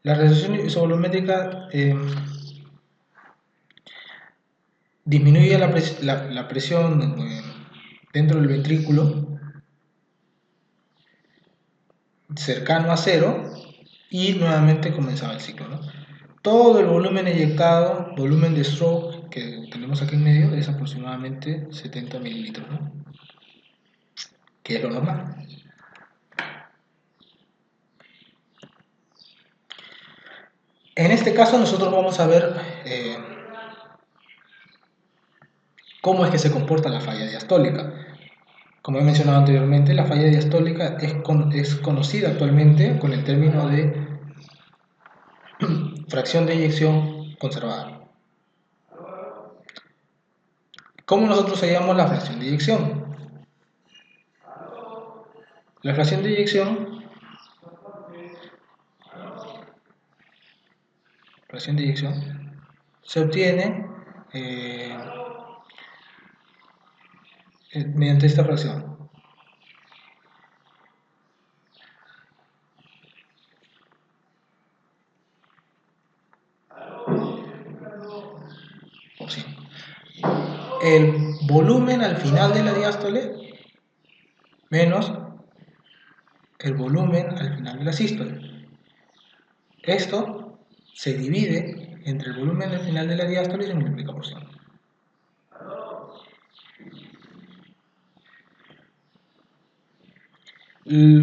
La relajación isovolumétrica disminuye la presión dentro del ventrículo cercano a cero y nuevamente comenzaba el ciclo, ¿no? Todo el volumen eyectado, volumen de stroke que tenemos aquí en medio es aproximadamente 70 mililitros, ¿no? Que es lo normal. En este caso nosotros vamos a ver cómo es que se comporta la falla diastólica. Como he mencionado anteriormente, la falla diastólica es conocida actualmente con el término de fracción de eyección conservada. ¿Cómo nosotros hallamos la fracción de eyección? La fracción de eyección, se obtiene mediante esta fracción. El volumen al final de la diástole menos el volumen al final de la sístole. Esto se divide entre el volumen al final de la diástole y se multiplica por 100.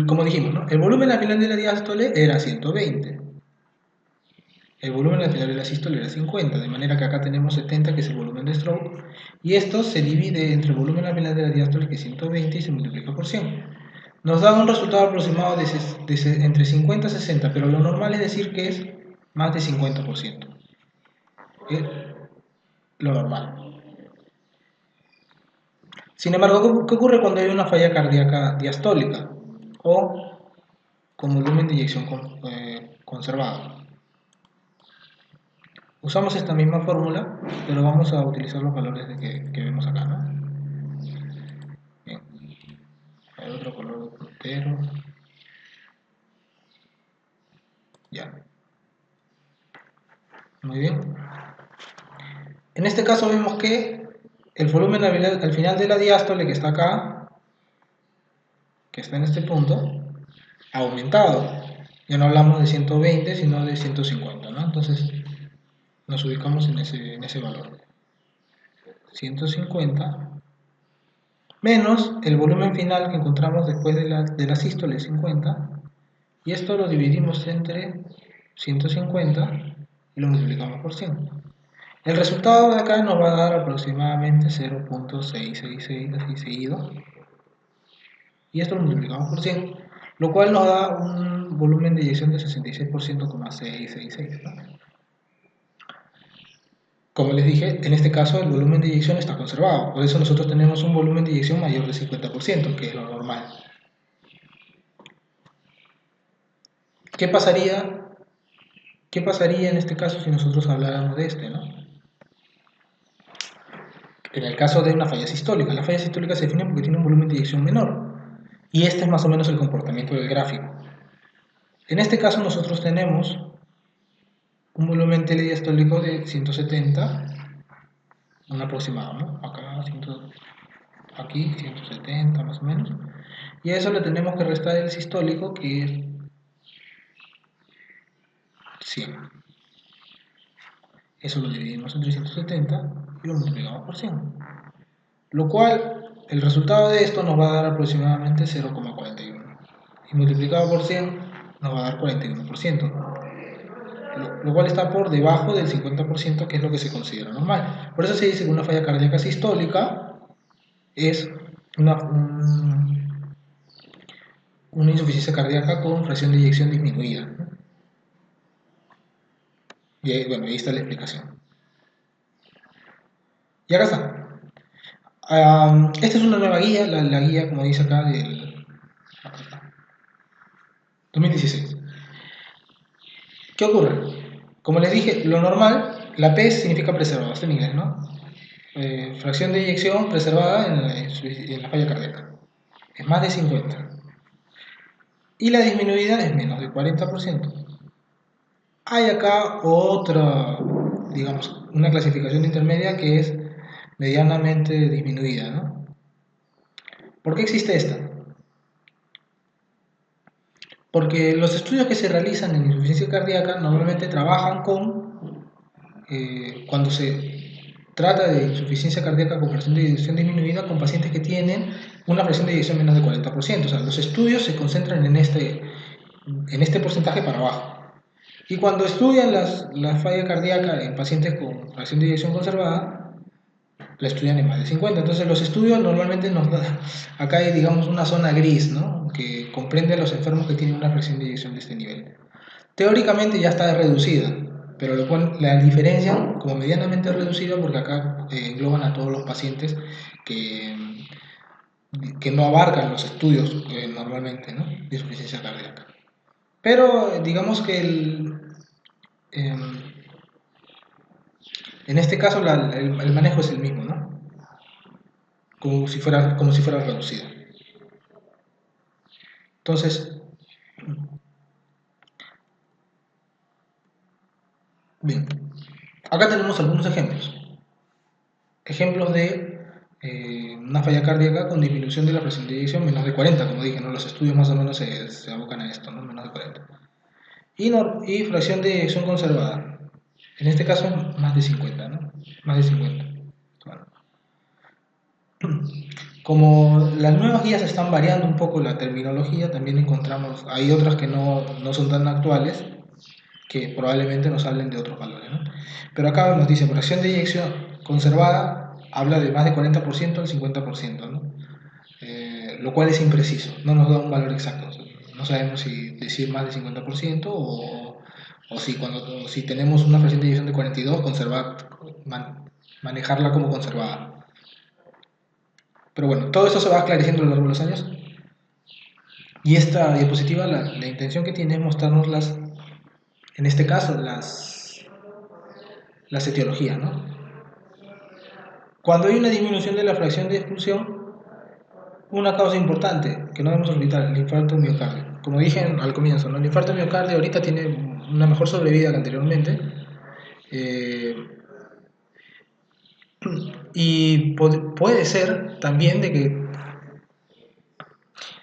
Como dijimos, ¿no? El volumen al final de la diástole era 120. El volumen al final de la sístole era 50, de manera que acá tenemos 70, que es el volumen de stroke, y esto se divide entre el volumen al final de la diástole, que es 120, y se multiplica por 100. Nos da un resultado aproximado de entre 50 y 60, pero lo normal es decir que es más de 50%. Es lo normal. Sin embargo, ¿qué ocurre cuando hay una falla cardíaca diastólica o con volumen de eyección conservado? Usamos esta misma fórmula, pero vamos a utilizar los valores que vemos acá, ¿no? Bien. Hay otro color de puntero. Ya. Muy bien. En este caso vemos que el volumen al final de la diástole, que está acá, que está en este punto, ha aumentado. Ya no hablamos de 120, sino de 150, ¿no? Entonces nos ubicamos en ese valor. 150 menos el volumen final que encontramos después de la sístole, 50, Y esto lo dividimos entre 150 y lo multiplicamos por 100. El resultado de acá nos va a dar aproximadamente 0.666 así seguido. Y esto lo multiplicamos por 100, lo cual nos da un volumen de eyección de 66%,666, ¿no? Como les dije, en este caso el volumen de eyección está conservado, por eso nosotros tenemos un volumen de eyección mayor del 50%, que es lo normal. ¿Qué pasaría en este caso si nosotros habláramos de este, ¿no? En el caso de una falla sistólica, la falla sistólica se define porque tiene un volumen de eyección menor, y este es más o menos el comportamiento del gráfico. En este caso nosotros tenemos un volumen telediastólico de 170, un aproximado, ¿no? Acá, aquí 170 más o menos, y a eso le tenemos que restar el sistólico, que es 100. Eso lo dividimos entre 170 y lo multiplicamos por 100, lo cual el resultado de esto nos va a dar aproximadamente 0,41, y multiplicado por 100 nos va a dar 41%, lo cual está por debajo del 50%, que es lo que se considera normal. Por eso se dice que una falla cardíaca sistólica es una insuficiencia cardíaca con fracción de eyección disminuida, ¿no? Y ahí, bueno, ahí está la explicación. Y acá está. Esta es una nueva guía, la guía, como dice acá, del 2016. ¿Qué ocurre? Como les dije, lo normal, la P significa preservado, está en inglés, ¿no? Fracción de eyección preservada en la falla cardíaca. Es más de 50. Y la disminuida es menos del 40%. Hay acá otra, digamos, una clasificación intermedia que es medianamente disminuida, ¿no? ¿Por qué existe esta? Porque los estudios que se realizan en insuficiencia cardíaca normalmente trabajan con, cuando se trata de insuficiencia cardíaca con fracción de eyección disminuida, con pacientes que tienen una fracción de eyección menos de 40%. O sea, los estudios se concentran en este porcentaje para abajo. Y cuando estudian la falla cardíaca en pacientes con fracción de eyección conservada, la estudian en más de 50. Entonces los estudios normalmente nos dan, acá hay digamos una zona gris, ¿no? Que comprende a los enfermos que tienen una fracción de eyección de este nivel. Teóricamente ya está reducida, pero la diferencian como medianamente reducida porque acá engloban a todos los pacientes que, que no abarcan los estudios normalmente, ¿no? De insuficiencia cardíaca. Pero digamos que en este caso el manejo es el mismo, ¿no? Como si fuera reducida. Entonces, bien, acá tenemos algunos ejemplos. Ejemplos de una falla cardíaca con disminución de la presión de eyección menos de 40, como dije, ¿no? Los estudios más o menos se abocan a esto, ¿no? Menos de 40. Y fracción de eyección conservada. En este caso, más de 50, ¿no? Más de 50. Bueno. Como las nuevas guías están variando un poco la terminología, también encontramos, hay otras que no son tan actuales, que probablemente nos hablen de otros valores, ¿no? Pero acá nos dice, fracción de eyección conservada, habla de más de 40% al 50%, ¿no? Lo cual es impreciso, no nos da un valor exacto. O sea, no sabemos si decir más de 50% o si tenemos una fracción de eyección de 42, manejarla como conservada. Pero bueno, todo esto se va esclareciendo a lo largo de los años. Y esta diapositiva, la intención que tiene es mostrarnos en este caso, las etiologías, ¿no? Cuando hay una disminución de la fracción de expulsión, una causa importante que no debemos olvidar, el infarto miocardio. Como dije al comienzo, ¿no? El infarto miocardio ahorita tiene una mejor sobrevida que anteriormente. Eh, y puede ser también de que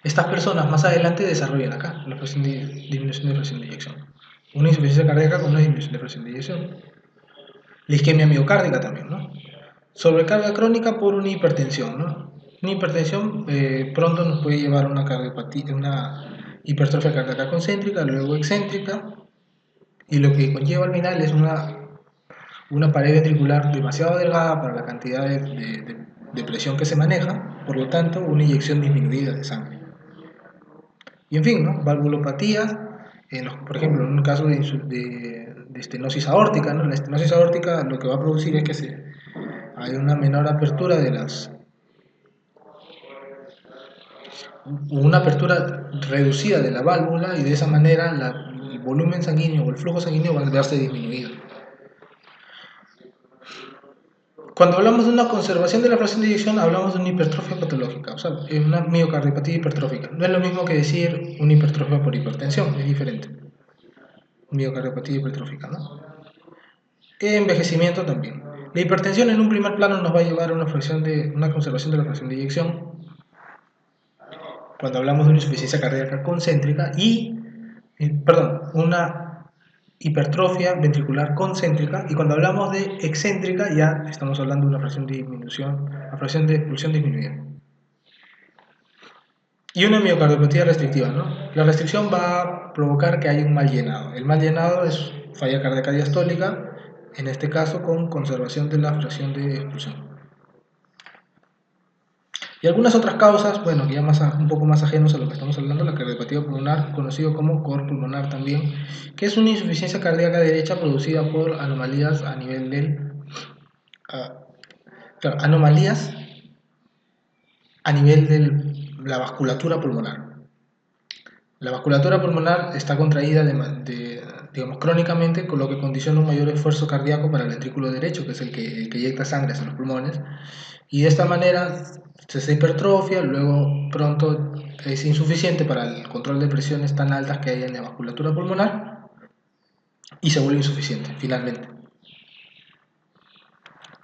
estas personas más adelante desarrollen acá la disminución de fracción de eyección. Una insuficiencia cardíaca con una disminución de fracción de eyección. La isquemia miocárdica también, ¿no? Sobrecarga crónica por una hipertensión, ¿no? Una hipertensión pronto nos puede llevar a una cardiopatía, una hipertrofia cardíaca concéntrica, luego excéntrica, y lo que conlleva al final es una pared ventricular demasiado delgada para la cantidad de presión que se maneja, por lo tanto, una inyección disminuida de sangre. Y en fin, ¿no? Valvulopatías, por ejemplo, en un caso de estenosis aórtica, ¿no? La estenosis aórtica lo que va a producir es que hay una menor apertura una apertura reducida de la válvula y de esa manera el volumen sanguíneo o el flujo sanguíneo va a verse disminuido. Cuando hablamos de una conservación de la fracción de eyección, hablamos de una hipertrofia patológica, o sea, es una miocardiopatía hipertrófica. No es lo mismo que decir una hipertrofia por hipertensión, es diferente. Miocardiopatía hipertrófica, ¿no? Envejecimiento también. La hipertensión en un primer plano nos va a llevar a una conservación de la fracción de eyección cuando hablamos de una insuficiencia cardíaca concéntrica una hipertrofia ventricular concéntrica, y cuando hablamos de excéntrica ya estamos hablando de una fracción de disminución, la fracción de expulsión disminuida. Y una miocardiopatía restrictiva, ¿no? La restricción va a provocar que haya un mal llenado. El mal llenado es falla cardíaca diastólica, en este caso con conservación de la fracción de expulsión. Y algunas otras causas, bueno, ya un poco más ajenos a lo que estamos hablando, la cardiopatía pulmonar, conocido como cor pulmonar también, que es una insuficiencia cardíaca derecha producida por anomalías a nivel anomalías a nivel de la vasculatura pulmonar. La vasculatura pulmonar está contraída digamos, crónicamente, con lo que condiciona un mayor esfuerzo cardíaco para el ventrículo derecho, que es el que eyecta sangre hacia los pulmones, y de esta manera se hipertrofia, luego pronto es insuficiente para el control de presiones tan altas que hay en la vasculatura pulmonar y se vuelve insuficiente finalmente.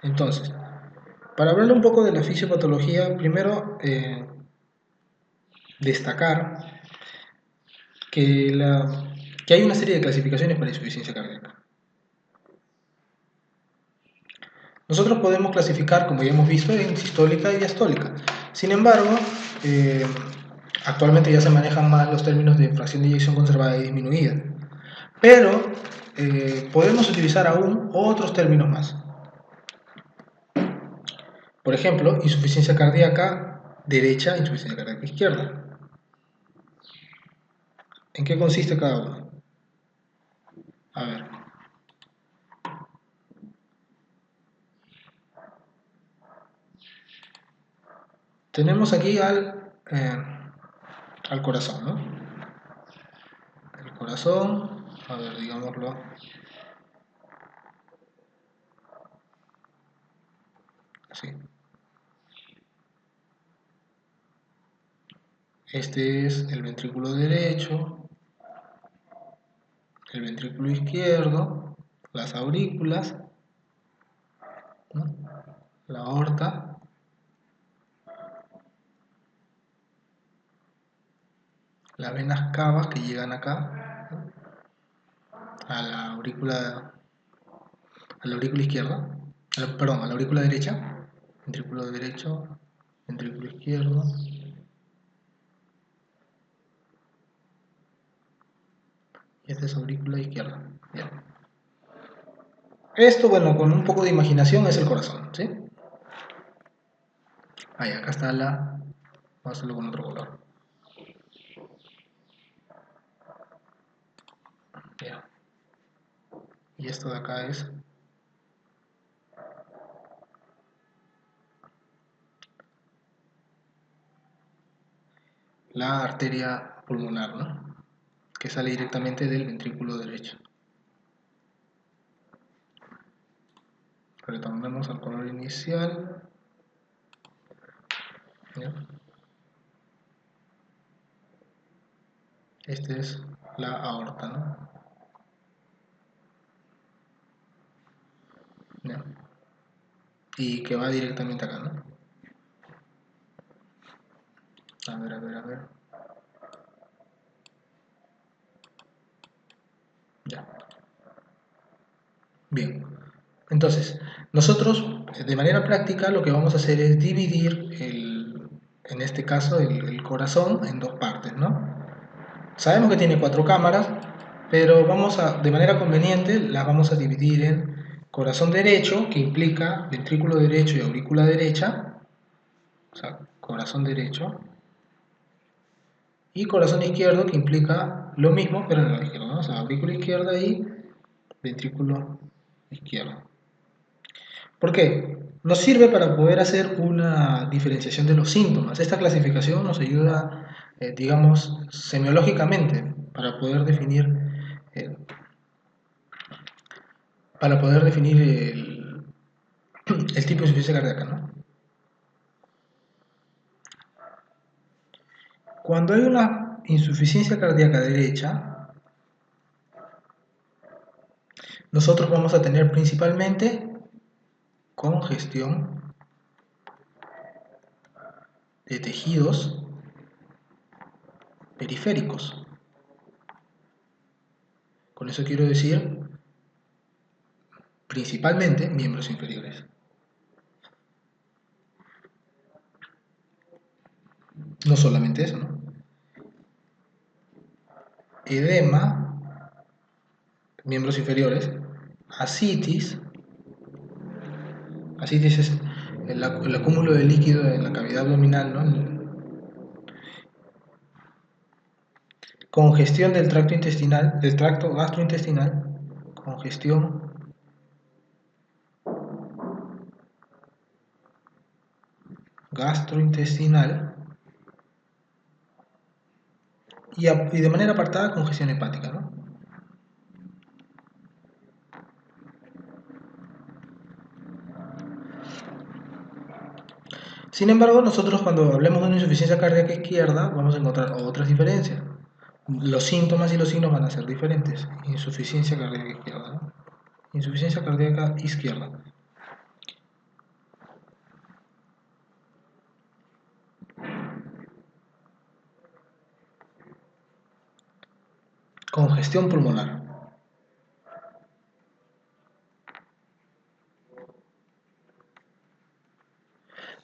Entonces, para hablar un poco de la fisiopatología, primero destacar que hay una serie de clasificaciones para insuficiencia cardíaca. Nosotros podemos clasificar, como ya hemos visto, en sistólica y diastólica. Sin embargo, actualmente ya se manejan más los términos de fracción de eyección conservada y disminuida. Pero podemos utilizar aún otros términos más. Por ejemplo, insuficiencia cardíaca derecha, insuficiencia cardíaca izquierda. ¿En qué consiste cada uno? A ver. Tenemos aquí al corazón, ¿no? El corazón, a ver, digámoslo. Así. Este es el ventrículo derecho, el ventrículo izquierdo, las aurículas, ¿no? La aorta, las venas cavas que llegan acá, ¿no? a la aurícula izquierda, perdón, a la aurícula derecha, ventrículo derecho, ventrículo izquierdo, y esta es aurícula izquierda. Bien. Esto, bueno, con un poco de imaginación es el corazón, ¿sí? Ahí, acá está vamos a hacerlo con otro color. Bien. Y esto de acá es la arteria pulmonar, ¿no? Que sale directamente del ventrículo derecho. Retornemos al color inicial. ¿Ya? Esta es la aorta, ¿no? ¿Ya? Y que va directamente acá, ¿no? A ver, a ver, a ver. Ya. Bien. Entonces, nosotros de manera práctica lo que vamos a hacer es dividir en este caso el corazón en dos partes, ¿no? Sabemos que tiene 4 cámaras, pero de manera conveniente, las vamos a dividir en corazón derecho, que implica ventrículo derecho y aurícula derecha, o sea, corazón derecho, y corazón izquierdo, que implica lo mismo, pero en el lado izquierdo, ¿no? O sea, aurícula izquierda y ventrículo izquierdo. ¿Por qué? Nos sirve para poder hacer una diferenciación de los síntomas. Esta clasificación nos ayuda, digamos, semiológicamente para poder definir, eh, el tipo de insuficiencia cardíaca, ¿no? Cuando hay una insuficiencia cardíaca derecha, nosotros vamos a tener principalmente congestión de tejidos periféricos. Con eso quiero decir principalmente miembros inferiores. No solamente eso, ¿no? Edema, miembros inferiores, ascitis, ascitis es el acúmulo de líquido en la cavidad abdominal, ¿no? Congestión del tracto intestinal, del tracto gastrointestinal, congestión gastrointestinal y de manera apartada congestión hepática, ¿no? Sin embargo, nosotros cuando hablemos de una insuficiencia cardíaca izquierda vamos a encontrar otras diferencias. Los síntomas y los signos van a ser diferentes. Insuficiencia cardíaca izquierda, ¿no? Insuficiencia cardíaca izquierda. Congestión pulmonar.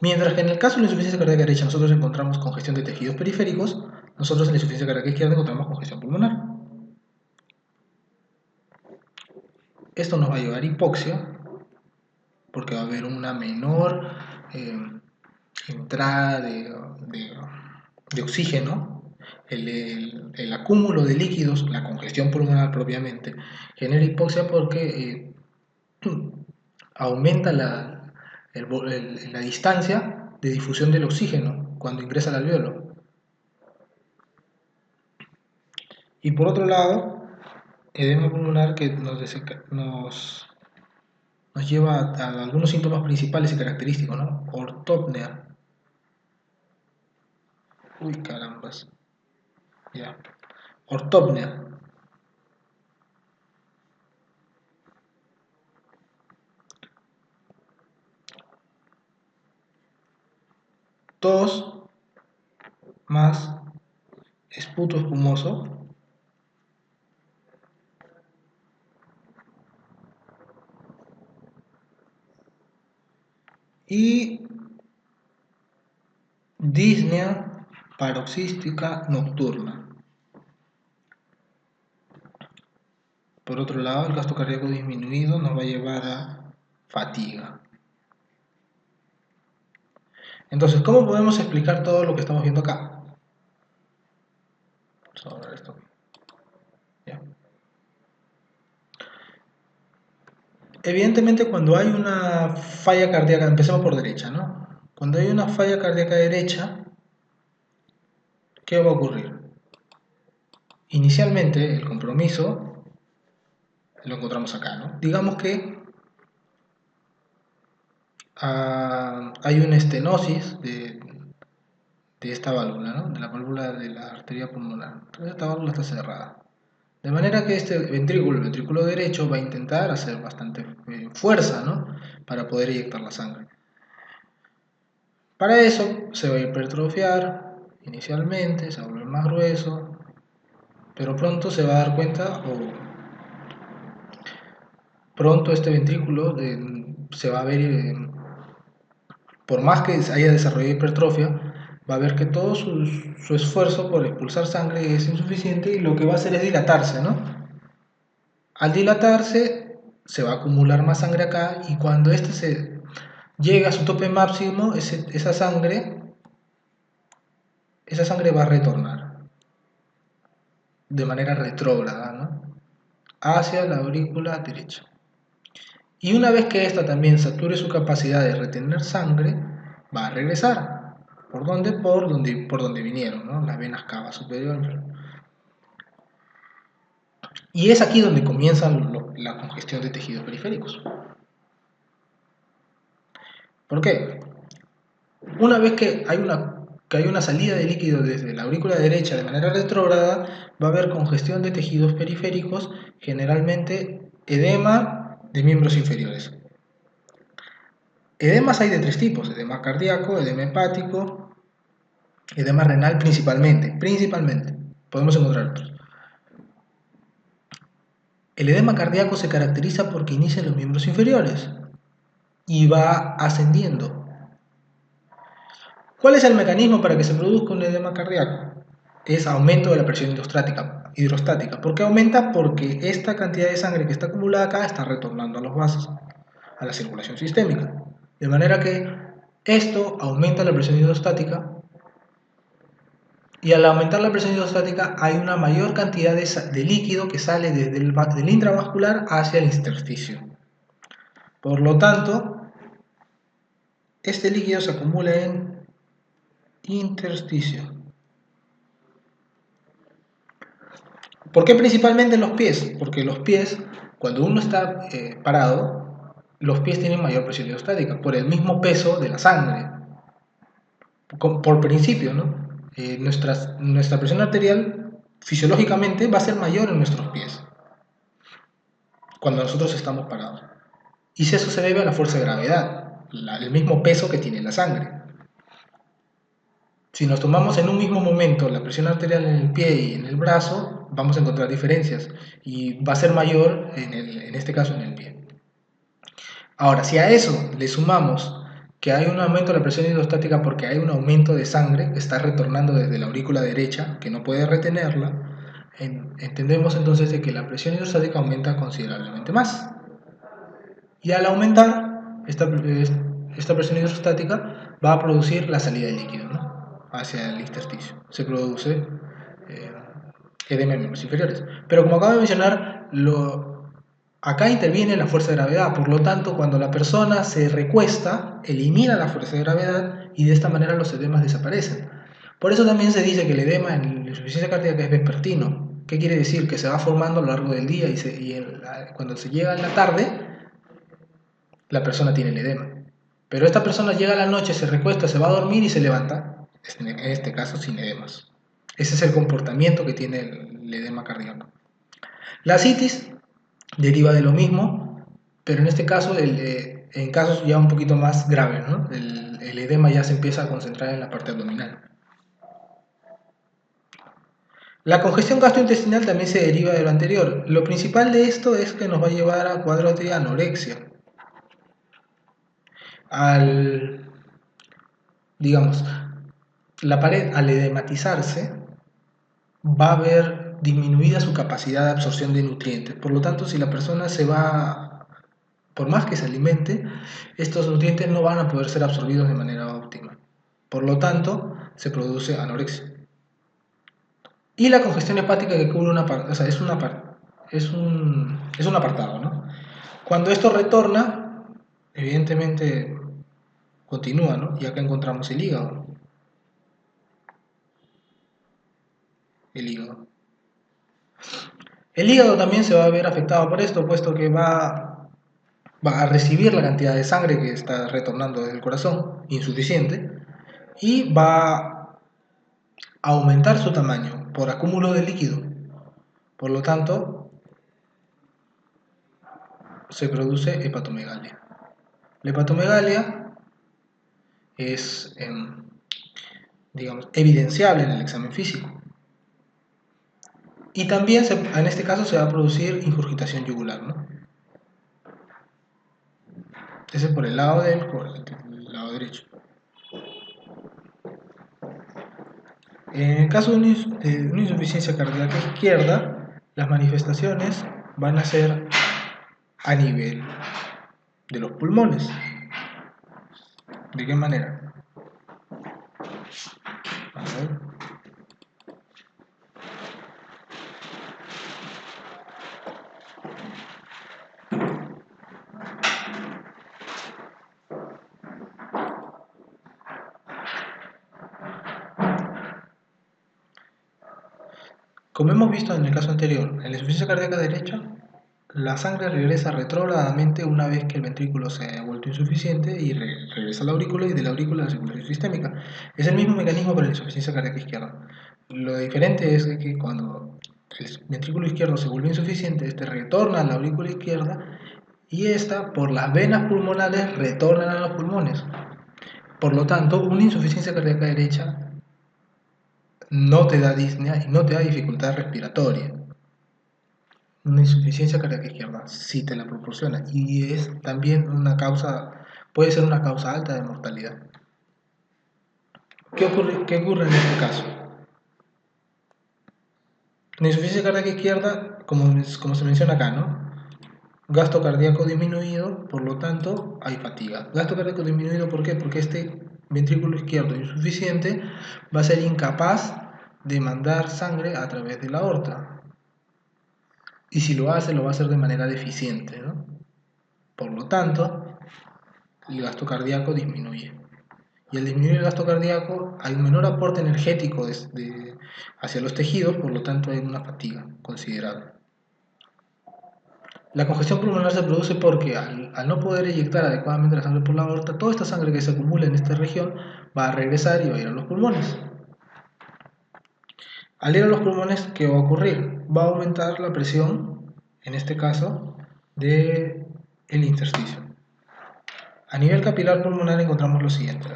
Mientras que en el caso de la insuficiencia cardíaca derecha nosotros encontramos congestión de tejidos periféricos, nosotros en la insuficiencia cardíaca izquierda encontramos congestión pulmonar. Esto nos va a llevar a hipoxia, porque va a haber una menor eh, entrada de oxígeno, el acúmulo de líquidos, la congestión pulmonar propiamente, genera hipoxia porque aumenta la distancia de difusión del oxígeno cuando ingresa al alveolo. Y por otro lado, edema pulmonar que nos lleva a algunos síntomas principales y característicos, ¿no? Ortopnea. Uy, carambas. Ya. Ortopnea. Tos más esputo espumoso. Y disnea paroxística nocturna. Por otro lado, el gasto cardíaco disminuido nos va a llevar a fatiga. Entonces, ¿cómo podemos explicar todo lo que estamos viendo acá? Vamos a ver esto. ¿Ya? Evidentemente, cuando hay una falla cardíaca, empecemos por derecha, ¿no? Cuando hay una falla cardíaca derecha, ¿qué va a ocurrir? Inicialmente, el compromiso lo encontramos acá, ¿no? Digamos que hay una estenosis de esta válvula, ¿no? De la válvula de la arteria pulmonar. Entonces esta válvula está cerrada. De manera que este ventrículo, el ventrículo derecho, va a intentar hacer bastante fuerza, ¿no? Para poder eyectar la sangre. Para eso se va a hipertrofiar inicialmente, se va a volver más grueso, pero pronto se va a dar cuenta, o pronto este ventrículo se va a ver, por más que haya desarrollado hipertrofia, va a ver que todo su esfuerzo por expulsar sangre es insuficiente y lo que va a hacer es dilatarse, ¿no? Al dilatarse se va a acumular más sangre acá y cuando este se llega a su tope máximo, esa sangre va a retornar de manera retrógrada, ¿no? Hacia la aurícula derecha. Y una vez que ésta también sature su capacidad de retener sangre, va a regresar. ¿Por dónde? Por donde vinieron, ¿no? Las venas cava superior. Y es aquí donde comienza la congestión de tejidos periféricos. ¿Por qué? Una vez que hay una salida de líquido desde la aurícula derecha de manera retrógrada, va a haber congestión de tejidos periféricos, generalmente edema de miembros inferiores. Edemas hay de tres tipos: edema cardíaco, edema hepático, edema renal principalmente. Podemos encontrar otros. El edema cardíaco se caracteriza porque inicia en los miembros inferiores y va ascendiendo. ¿Cuál es el mecanismo para que se produzca un edema cardíaco? Es aumento de la presión hidrostática. ¿Por qué aumenta? Porque esta cantidad de sangre que está acumulada acá está retornando a los vasos, a la circulación sistémica. De manera que esto aumenta la presión hidrostática y al aumentar la presión hidrostática hay una mayor cantidad de líquido que sale desde del intravascular hacia el intersticio. Por lo tanto, este líquido se acumula en intersticio. ¿Por qué principalmente en los pies? Porque los pies, cuando uno está parado, los pies tienen mayor presión hidrostática por el mismo peso de la sangre. Por principio, ¿no? Nuestra presión arterial fisiológicamente va a ser mayor en nuestros pies cuando nosotros estamos parados. Y si eso se debe a la fuerza de gravedad, el mismo peso que tiene la sangre. Si nos tomamos en un mismo momento la presión arterial en el pie y en el brazo, vamos a encontrar diferencias y va a ser mayor en este caso en el pie. Ahora, si a eso le sumamos que hay un aumento de la presión hidrostática porque hay un aumento de sangre que está retornando desde la aurícula derecha, que no puede retenerla, entendemos entonces de que la presión hidrostática aumenta considerablemente más. Y al aumentar esta presión hidrostática va a producir la salida de líquido, ¿no? Hacia el intersticio. Se produce edema en miembros inferiores. Pero como acabo de mencionar, acá interviene la fuerza de gravedad. Por lo tanto, cuando la persona se recuesta, elimina la fuerza de gravedad y de esta manera los edemas desaparecen. Por eso también se dice que el edema en insuficiencia cardíaca es vespertino. ¿Qué quiere decir? Que se va formando a lo largo del día cuando se llega en la tarde, la persona tiene el edema. Pero esta persona llega a la noche, se recuesta, se va a dormir y se levanta, en este caso sin edemas. Ese es el comportamiento que tiene el edema cardíaco. La citis deriva de lo mismo, pero en este caso, en casos ya un poquito más graves, ¿no? El edema ya se empieza a concentrar en la parte abdominal. La congestión gastrointestinal también se deriva de lo anterior. Lo principal de esto es que nos va a llevar a cuadros de anorexia. Digamos, la pared al edematizarse va a ver disminuida su capacidad de absorción de nutrientes. Por lo tanto, si la persona por más que se alimente, estos nutrientes no van a poder ser absorbidos de manera óptima. Por lo tanto, se produce anorexia. Y la congestión hepática que cubre es un apartado, ¿no? Cuando esto retorna, evidentemente continúa, ¿no? Y acá encontramos el hígado. El hígado. El hígado también se va a ver afectado por esto, puesto que va a recibir la cantidad de sangre que está retornando desde el corazón, insuficiente, y va a aumentar su tamaño por acúmulo de líquido. Por lo tanto, se produce hepatomegalia. La hepatomegalia es, digamos, evidenciable en el examen físico. Y también en este caso se va a producir ingurgitación yugular, ¿no? Ese es por el lado lado derecho. En el caso de una insuficiencia cardíaca izquierda, las manifestaciones van a ser a nivel de los pulmones. ¿De qué manera? A ver. Como hemos visto en el caso anterior, en la insuficiencia cardíaca derecha, la sangre regresa retrógradamente una vez que el ventrículo se ha vuelto insuficiente y regresa a la aurícula y de la aurícula a la circulación sistémica. Es el mismo mecanismo para la insuficiencia cardíaca izquierda. Lo diferente es que cuando el ventrículo izquierdo se vuelve insuficiente, este retorna a la aurícula izquierda y esta, por las venas pulmonares, retorna a los pulmones. Por lo tanto, una insuficiencia cardíaca derecha no te da disnea y no te da dificultad respiratoria. Una insuficiencia cardíaca izquierda sí te la proporciona y es también una causa, puede ser una causa alta de mortalidad. ¿Qué ocurre en este caso? La insuficiencia cardíaca izquierda, como se menciona acá, ¿no? Gasto cardíaco disminuido, por lo tanto hay fatiga. Gasto cardíaco disminuido, ¿por qué? Porque este ventrículo izquierdo insuficiente va a ser incapaz de mandar sangre a través de la aorta. Y si lo hace, lo va a hacer de manera deficiente, ¿no? Por lo tanto, el gasto cardíaco disminuye. Y al disminuir el gasto cardíaco hay un menor aporte energético hacia los tejidos, por lo tanto hay una fatiga considerable. La congestión pulmonar se produce porque al no poder eyectar adecuadamente la sangre por la aorta, toda esta sangre que se acumula en esta región va a regresar y va a ir a los pulmones. Al ir a los pulmones, ¿qué va a ocurrir? Va a aumentar la presión, en este caso, del intersticio. A nivel capilar pulmonar encontramos lo siguiente.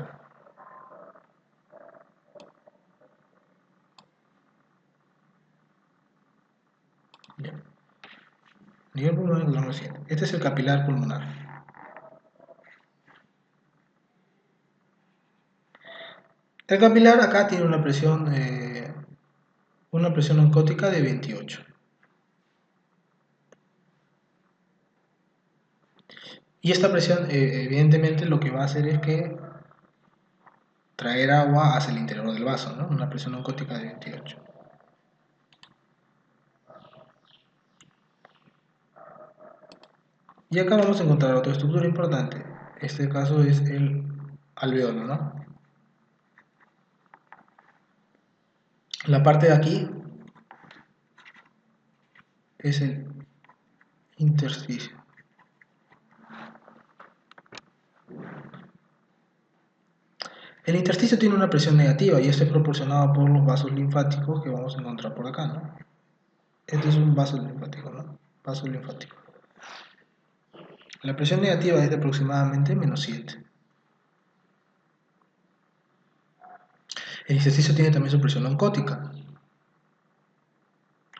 Bien. A nivel pulmonar encontramos lo siguiente. Este es el capilar pulmonar. El capilar acá tiene una presión oncótica de 28. Y esta presión, evidentemente, lo que va a hacer es que traer agua hacia el interior del vaso, ¿no? Una presión oncótica de 28. Y acá vamos a encontrar otra estructura importante. Este caso es el alveolo, ¿no? La parte de aquí es el intersticio. El intersticio tiene una presión negativa y esto es proporcionado por los vasos linfáticos que vamos a encontrar por acá, ¿no? Este es un vaso linfático, ¿no? Vaso linfático. La presión negativa es de aproximadamente -7. El intersticio tiene también su presión oncótica,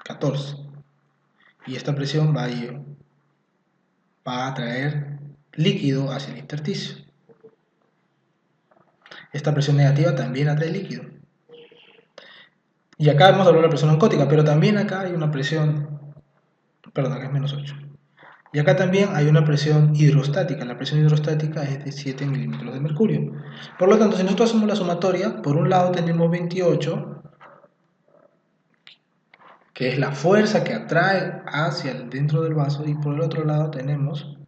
14. Y esta presión va a atraer líquido hacia el intersticio. Esta presión negativa también atrae líquido. Y acá hemos hablado de la presión oncótica, pero también acá hay una presión, perdón, acá es -8. Y acá también hay una presión hidrostática. La presión hidrostática es de 7 milímetros de mercurio. Por lo tanto, si nosotros hacemos la sumatoria, por un lado tenemos 28, que es la fuerza que atrae hacia dentro del vaso, y por el otro lado tenemos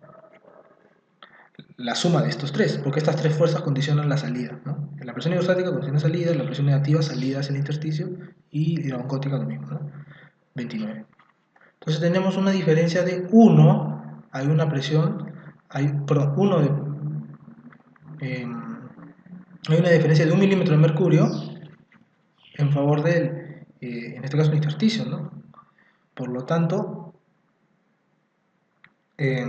la suma de estos tres, porque estas tres fuerzas condicionan la salida, ¿no? La presión hidrostática condiciona salida, la presión negativa salida hacia el intersticio y la oncótica lo mismo, ¿no? 29. Entonces tenemos una diferencia de 1, hay una presión, perdón, hay una diferencia de 1 milímetro de mercurio en favor del, en este caso, el intersticio, ¿no? Por lo tanto, eh,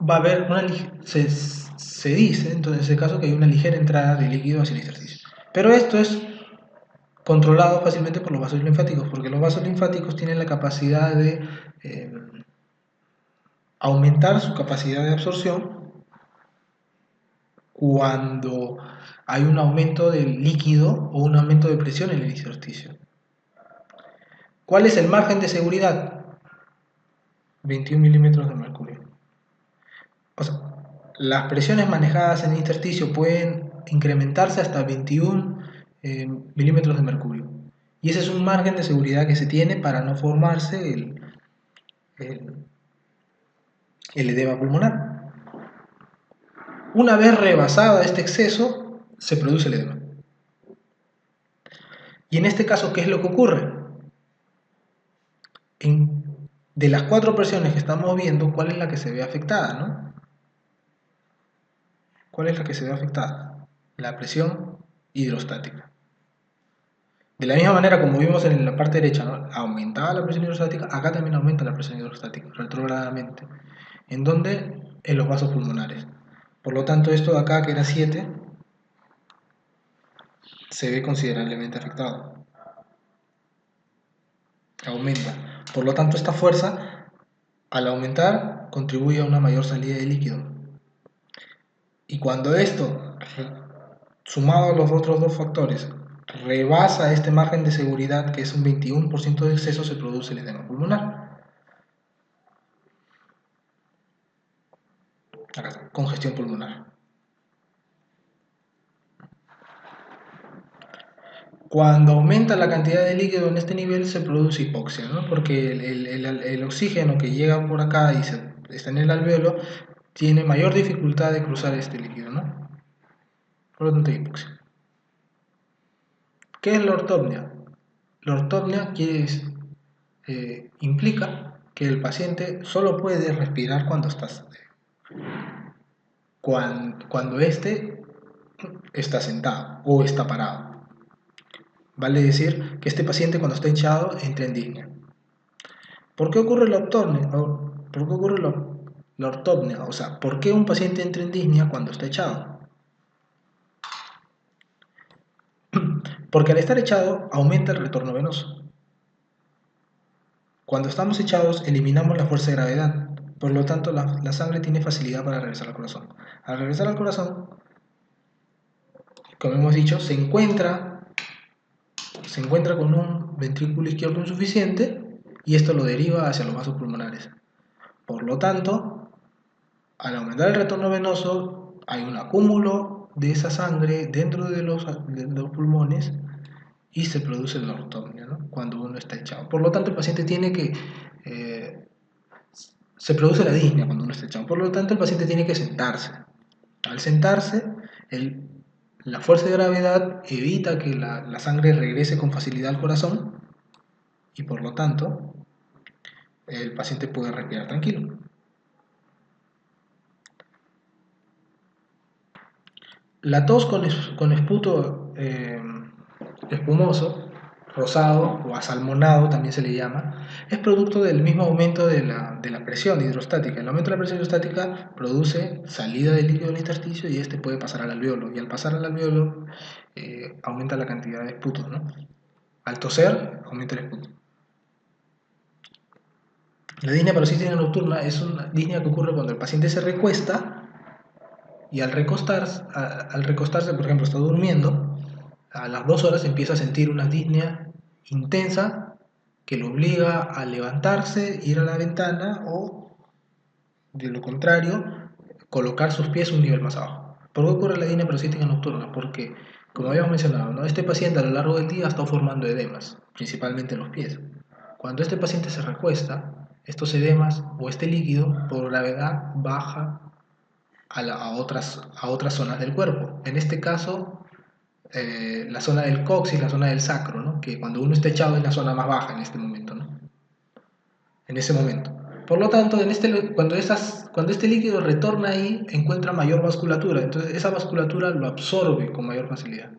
va a haber se dice, entonces, en ese caso, que hay una ligera entrada de líquido hacia el intersticio. Pero esto es controlado fácilmente por los vasos linfáticos, porque los vasos linfáticos tienen la capacidad de aumentar su capacidad de absorción cuando hay un aumento del líquido o un aumento de presión en el intersticio. ¿Cuál es el margen de seguridad? 21 milímetros de mercurio. O sea, las presiones manejadas en el intersticio pueden incrementarse hasta 21 milímetros de mercurio. Y ese es un margen de seguridad que se tiene para no formarse el, el edema pulmonar. Una vez rebasado este exceso, se produce el edema. Y en este caso, ¿qué es lo que ocurre? De las 4 presiones que estamos viendo, ¿cuál es la que se ve afectada, no? ¿Cuál es la que se ve afectada? La presión hidrostática. De la misma manera, como vimos en la parte derecha, ¿no? Aumentaba la presión hidrostática, acá también aumenta la presión hidrostática, retrogradamente. ¿En dónde? En los vasos pulmonares. Por lo tanto, esto de acá, que era 7, se ve considerablemente afectado. Aumenta. Por lo tanto, esta fuerza, al aumentar, contribuye a una mayor salida de líquido. Y cuando esto, sumado a los otros dos factores, rebasa este margen de seguridad, que es un 21% de exceso, se produce el edema pulmonar. Acá está, congestión pulmonar. Cuando aumenta la cantidad de líquido en este nivel se produce hipoxia, ¿no? Porque el oxígeno que llega por acá y está en el alveolo tiene mayor dificultad de cruzar este líquido, ¿no? Por lo tanto, hipoxia. ¿Qué es la ortopnia? La ortopnia implica que el paciente solo puede respirar cuando éste está sentado o está parado. Vale decir que este paciente cuando está echado entra en disnea. ¿Por qué ocurre la ortopnia? ¿Por qué ocurre la ortopnia? O sea, ¿por qué un paciente entra en disnea cuando está echado? Porque al estar echado aumenta el retorno venoso. Cuando estamos echados eliminamos la fuerza de gravedad, por lo tanto la sangre tiene facilidad para regresar al corazón. Al regresar al corazón, como hemos dicho, se encuentra con un ventrículo izquierdo insuficiente y esto lo deriva hacia los vasos pulmonares. Por lo tanto, al aumentar el retorno venoso, hay un acúmulo de esa sangre dentro de los pulmones y se produce la ortopnia, ¿no? Cuando uno está echado. Por lo tanto, el paciente tiene que... se produce la disnea cuando uno está echado. Por lo tanto, el paciente tiene que sentarse. Al sentarse, la fuerza de gravedad evita que la sangre regrese con facilidad al corazón y por lo tanto el paciente puede respirar tranquilo. La tos con esputo espumoso, rosado o asalmonado también se le llama, es producto del mismo aumento de la presión hidrostática. El aumento de la presión hidrostática produce salida de líquido del intersticio y este puede pasar al alveolo. Y al pasar al alveolo aumenta la cantidad de esputos, ¿no? Al toser aumenta el esputo. La disnea paroxística nocturna es una disnea que ocurre cuando el paciente se recuesta y al recostarse, por ejemplo, está durmiendo, a las 2 horas empieza a sentir una disnea intensa que lo obliga a levantarse, ir a la ventana o, de lo contrario, colocar sus pies un nivel más abajo. ¿Por qué ocurre la disnea paroxística nocturna? Porque, como habíamos mencionado, ¿no? Este paciente a lo largo del día está formando edemas, principalmente en los pies. Cuando este paciente se recuesta, estos edemas o este líquido por gravedad baja a otras zonas del cuerpo. En este caso, la zona del coxis, la zona del sacro, ¿no? Que cuando uno está echado es la zona más baja en este momento, ¿no? En ese momento. Por lo tanto, cuando este líquido retorna ahí, encuentra mayor vasculatura. Entonces, esa vasculatura lo absorbe con mayor facilidad.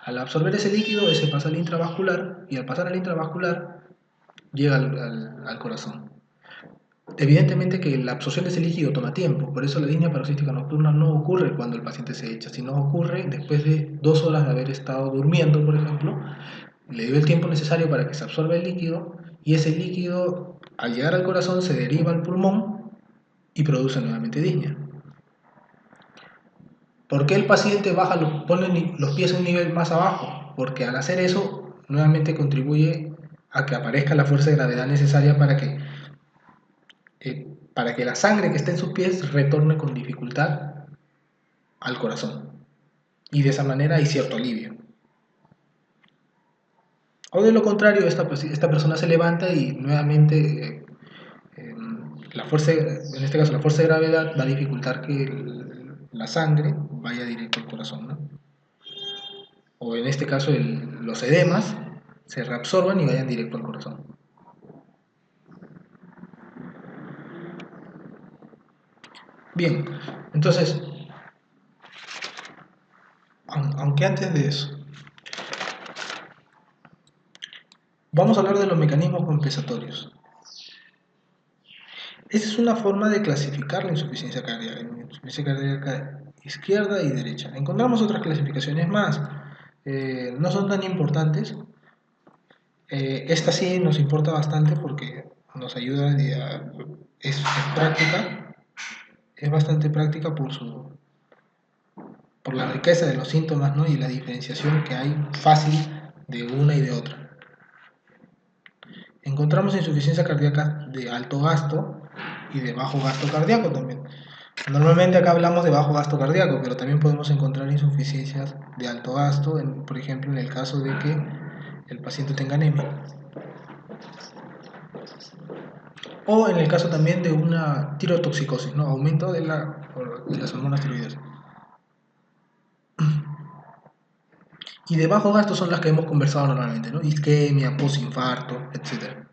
Al absorber ese líquido, ese pasa al intravascular y al pasar al intravascular llega al corazón. Evidentemente que la absorción de ese líquido toma tiempo, por eso la disnea paroxística nocturna no ocurre cuando el paciente se echa, sino ocurre después de 2 horas de haber estado durmiendo, por ejemplo, le dio el tiempo necesario para que se absorba el líquido y ese líquido al llegar al corazón se deriva al pulmón y produce nuevamente disnea. ¿Por qué el paciente pone los pies a un nivel más abajo? Porque al hacer eso, nuevamente contribuye a que aparezca la fuerza de gravedad necesaria para que la sangre que está en sus pies retorne con dificultad al corazón. Y de esa manera hay cierto alivio. O de lo contrario, esta persona se levanta y nuevamente en este caso la fuerza de gravedad va a dificultar que la sangre vaya directo al corazón, ¿no? O en este caso los edemas se reabsorban y vayan directo al corazón. Bien, entonces, aunque antes de eso, vamos a hablar de los mecanismos compensatorios. Esa es una forma de clasificar la insuficiencia cardíaca, izquierda y derecha. Encontramos otras clasificaciones más, no son tan importantes. Esta sí nos importa bastante porque nos ayuda, es práctica, es bastante práctica por la riqueza de los síntomas, ¿no? Y la diferenciación que hay fácil de una y de otra. Encontramos insuficiencia cardíaca de alto gasto y de bajo gasto cardíaco también. Normalmente acá hablamos de bajo gasto cardíaco, pero también podemos encontrar insuficiencias de alto gasto, por ejemplo, en el caso de que el paciente tenga anemia. O en el caso también de una tirotoxicosis, ¿no? Aumento de las hormonas tiroideas. Y de bajo gasto son las que hemos conversado normalmente, ¿no? Isquemia, posinfarto, etc.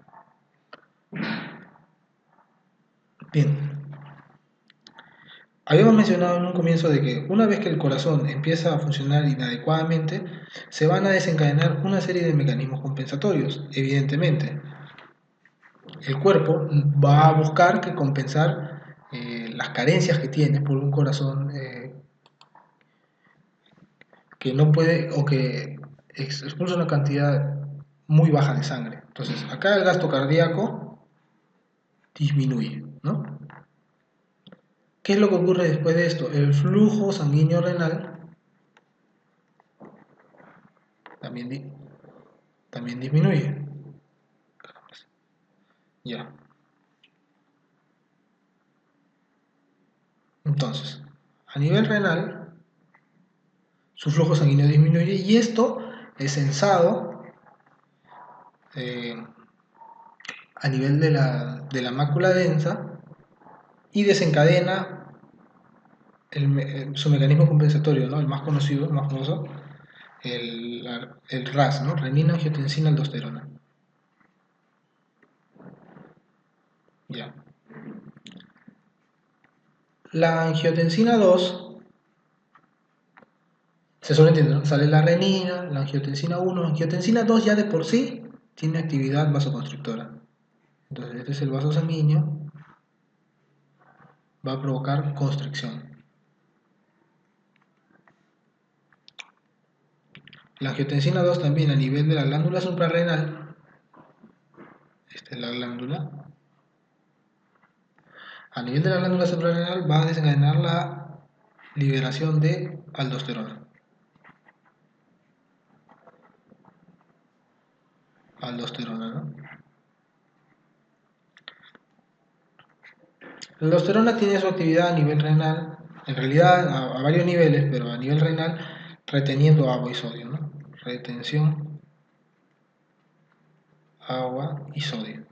Bien, habíamos mencionado en un comienzo de que una vez que el corazón empieza a funcionar inadecuadamente, se van a desencadenar una serie de mecanismos compensatorios, evidentemente. El cuerpo va a buscar que compensar las carencias que tiene por un corazón que no puede o que expulsa una cantidad muy baja de sangre. Entonces, acá el gasto cardíaco disminuye, ¿no? ¿Qué es lo que ocurre después de esto? El flujo sanguíneo renal también, también disminuye. Ya. Entonces, a nivel renal, su flujo sanguíneo disminuye y esto es sensado eh, a nivel de la mácula densa y desencadena su mecanismo compensatorio, ¿no? El más conocido, el más famoso, el RAS, ¿no? Renina, angiotensina, aldosterona. Ya. La angiotensina 2 se suele entender, ¿no? Sale la renina, la angiotensina 1, angiotensina 2 ya de por sí tiene actividad vasoconstrictora. Entonces, este es el vaso sanguíneo, va a provocar constricción. La angiotensina 2 también a nivel de la glándula suprarrenal, esta es la glándula, a nivel de la glándula suprarrenal va a desencadenar la liberación de aldosterona. Aldosterona, ¿no? La aldosterona tiene su actividad a nivel renal, en realidad a varios niveles, pero a nivel renal reteniendo agua y sodio, ¿no? Retención, agua y sodio.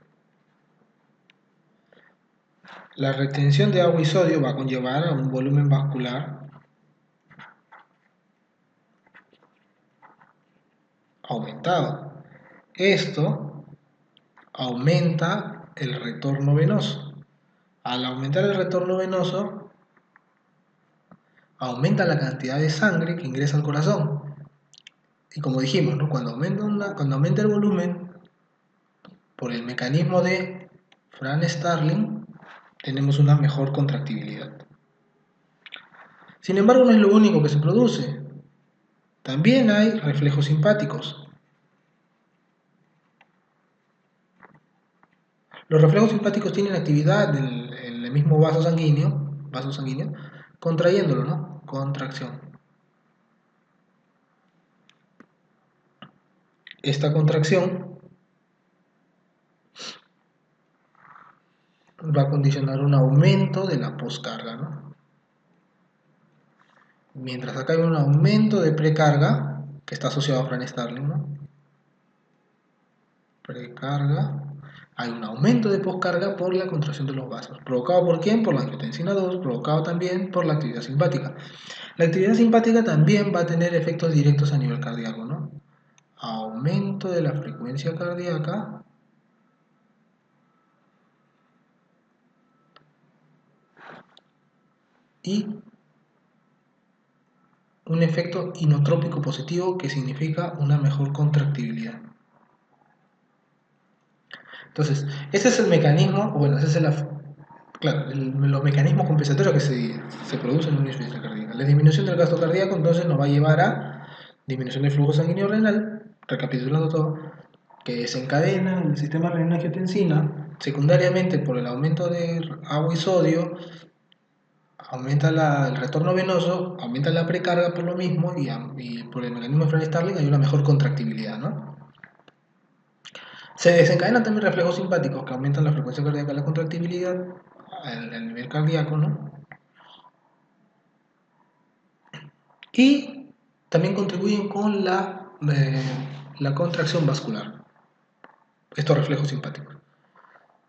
La retención de agua y sodio va a conllevar a un volumen vascular aumentado. Esto aumenta el retorno venoso. Al aumentar el retorno venoso, aumenta la cantidad de sangre que ingresa al corazón. Y como dijimos, ¿no? Cuando aumenta el volumen, por el mecanismo de Fran-Starling, tenemos una mejor contractibilidad. Sin embargo, no es lo único que se produce. También hay reflejos simpáticos. Los reflejos simpáticos tienen actividad en el mismo vaso sanguíneo, contrayéndolo, ¿no? contracción. Esta contracción va a condicionar un aumento de la poscarga, ¿no? Mientras acá hay un aumento de precarga, que está asociado a Fran Starling, ¿no? Precarga, hay un aumento de poscarga por la contracción de los vasos. ¿Provocado por quién? Por la angiotensina 2, provocado también por la actividad simpática. La actividad simpática también va a tener efectos directos a nivel cardíaco, ¿no? Aumento de la frecuencia cardíaca y un efecto inotrópico positivo que significa una mejor contractibilidad. Entonces, ese es el mecanismo, bueno, ese es los mecanismos compensatorios que se producen en una insuficiencia cardíaca. La disminución del gasto cardíaco entonces nos va a llevar a disminución del flujo sanguíneo renal, recapitulando todo, que desencadena el sistema renina-angiotensina, secundariamente por el aumento de agua y sodio, aumenta el retorno venoso, aumenta la precarga por lo mismo y por el mecanismo de Fran-Starling hay una mejor contractibilidad, ¿no? Se desencadenan también reflejos simpáticos que aumentan la frecuencia cardíaca y la contractibilidad al nivel cardíaco, ¿no? Y también contribuyen con la contracción vascular, estos reflejos simpáticos.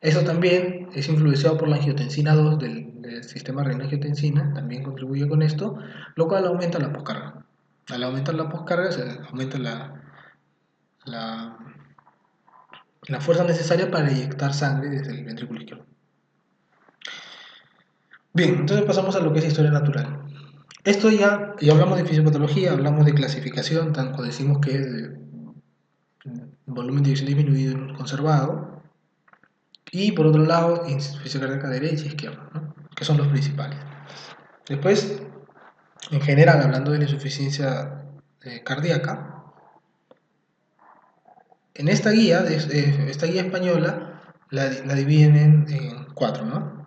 Eso también es influenciado por la angiotensina 2 del sistema renina-angiotensina, también contribuye con esto, lo cual aumenta la poscarga. Al aumentar la poscarga se aumenta la, la fuerza necesaria para eyectar sangre desde el ventrículo izquierdo. Bien, entonces pasamos a lo que es historia natural. Esto ya hablamos de fisiopatología, hablamos de clasificación, tanto decimos que es de volumen de eyección disminuido y conservado, y por otro lado, insuficiencia cardíaca derecha y izquierda, ¿no? Que son los principales. Después, en general, hablando de la insuficiencia cardíaca, en esta guía española, la dividen en cuatro, ¿no?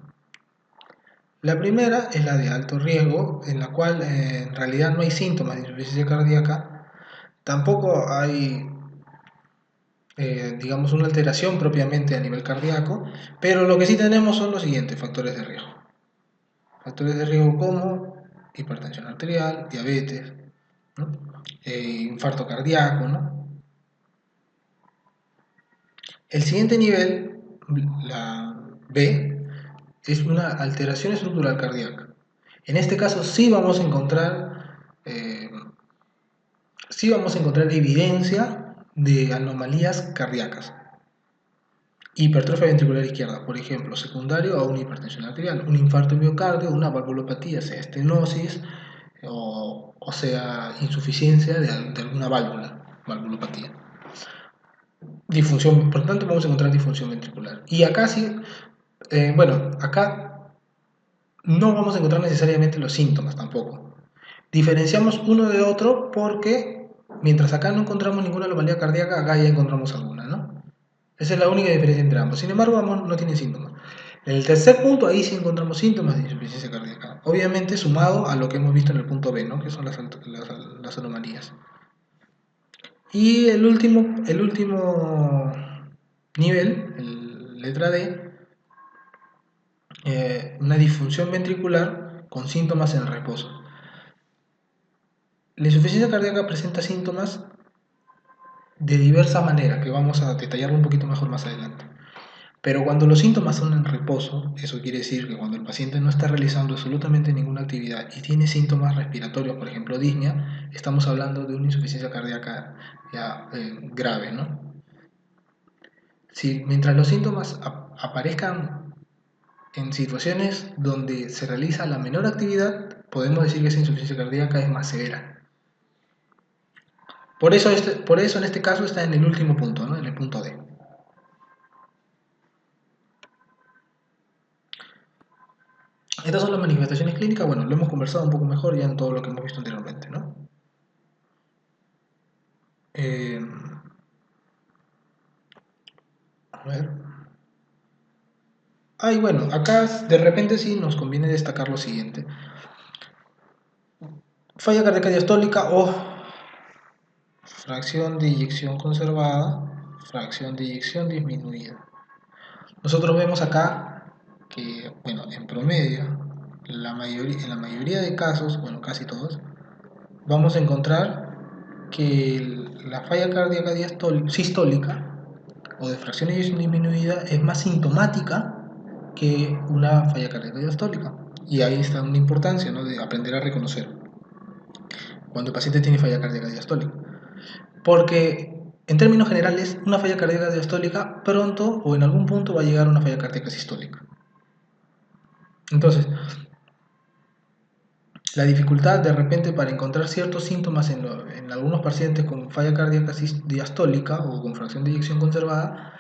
La primera es la de alto riesgo, en la cual en realidad no hay síntomas de insuficiencia cardíaca, tampoco hay, digamos, una alteración propiamente a nivel cardíaco, pero lo que sí tenemos son los siguientes factores de riesgo. Factores de riesgo como hipertensión arterial, diabetes, ¿no? Infarto cardíaco, ¿no? El siguiente nivel, la B, es una alteración estructural cardíaca. En este caso eh, sí vamos a encontrar evidencia de anomalías cardíacas. Hipertrofia ventricular izquierda, por ejemplo, secundario a una hipertensión arterial, un infarto de miocardio, una valvulopatía, sea estenosis o sea insuficiencia de alguna válvula, valvulopatía. Disfunción, por lo tanto vamos a encontrar disfunción ventricular. Y acá sí, bueno, acá no vamos a encontrar necesariamente los síntomas tampoco. Diferenciamos uno de otro porque mientras acá no encontramos ninguna anomalía cardíaca, acá ya encontramos alguna, ¿no? Esa es la única diferencia entre ambos. Sin embargo, ambos no tienen síntomas. En el tercer punto, ahí sí encontramos síntomas de insuficiencia cardíaca. Obviamente sumado a lo que hemos visto en el punto B, ¿no? Que son las anomalías. Y el último nivel, letra D, una disfunción ventricular con síntomas en reposo. La insuficiencia cardíaca presenta síntomas de diversa manera, que vamos a detallarlo un poquito mejor más adelante. Pero cuando los síntomas son en reposo, eso quiere decir que cuando el paciente no está realizando absolutamente ninguna actividad y tiene síntomas respiratorios, por ejemplo disnea, estamos hablando de una insuficiencia cardíaca ya grave, ¿no? Si mientras los síntomas aparezcan en situaciones donde se realiza la menor actividad, podemos decir que esa insuficiencia cardíaca es más severa. Por eso en este caso está en el último punto, ¿no? En el punto D. Estas son las manifestaciones clínicas, bueno, lo hemos conversado un poco mejor ya en todo lo que hemos visto anteriormente, ¿no? Eh, a ver. Y bueno, acá de repente sí nos conviene destacar lo siguiente. Falla cardíaca diastólica o fracción de eyección conservada, fracción de eyección disminuida. Nosotros vemos acá que, bueno, en promedio, en la mayoría de casos, bueno, casi todos, vamos a encontrar que la falla cardíaca sistólica o de fracción de eyección disminuida es más sintomática que una falla cardíaca diastólica. Y ahí está una importancia, ¿no?, de aprender a reconocer cuando el paciente tiene falla cardíaca diastólica. Porque en términos generales, una falla cardíaca diastólica pronto o en algún punto va a llegar a una falla cardíaca sistólica. Entonces, la dificultad de repente para encontrar ciertos síntomas en algunos pacientes con falla cardíaca diastólica o con fracción de eyección conservada,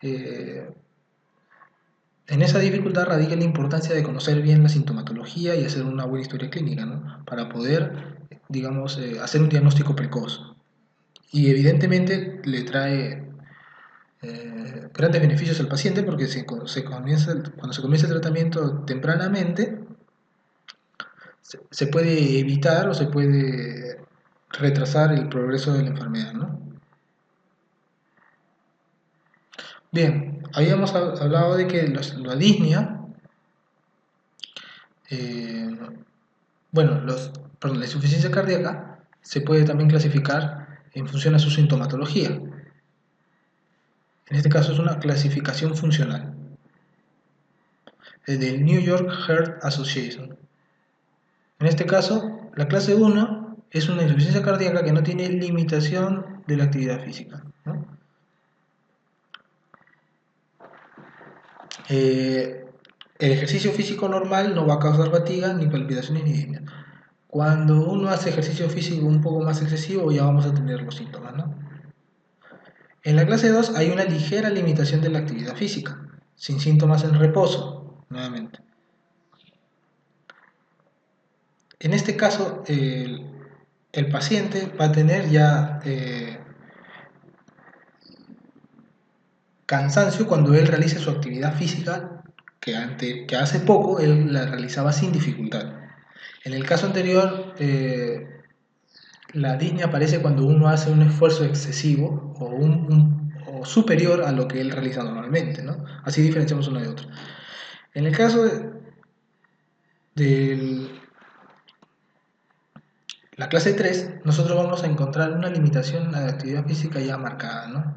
eh, en esa dificultad radica la importancia de conocer bien la sintomatología y hacer una buena historia clínica, ¿no?, para poder, digamos, hacer un diagnóstico precoz. Y evidentemente le trae grandes beneficios al paciente porque cuando se comienza el tratamiento tempranamente, se puede evitar o se puede retrasar el progreso de la enfermedad, ¿no? Bien, habíamos hablado de que la disnea, eh, bueno, perdón, la insuficiencia cardíaca se puede también clasificar en función a su sintomatología. En este caso es una clasificación funcional, del New York Heart Association. En este caso, la clase 1 es una insuficiencia cardíaca que no tiene limitación de la actividad física, ¿no? Eh, el ejercicio físico normal no va a causar fatiga, ni palpitaciones, ni disnea. Cuando uno hace ejercicio físico un poco más excesivo, ya vamos a tener los síntomas, ¿no? En la clase 2 hay una ligera limitación de la actividad física, sin síntomas en reposo, nuevamente. En este caso, el paciente va a tener ya cansancio cuando él realice su actividad física que hace poco él la realizaba sin dificultad. En el caso anterior, la disnea aparece cuando uno hace un esfuerzo excesivo o superior a lo que él realiza normalmente, ¿no? Así diferenciamos uno de otro. En el caso de la clase 3, nosotros vamos a encontrar una limitación a la actividad física ya marcada, ¿no?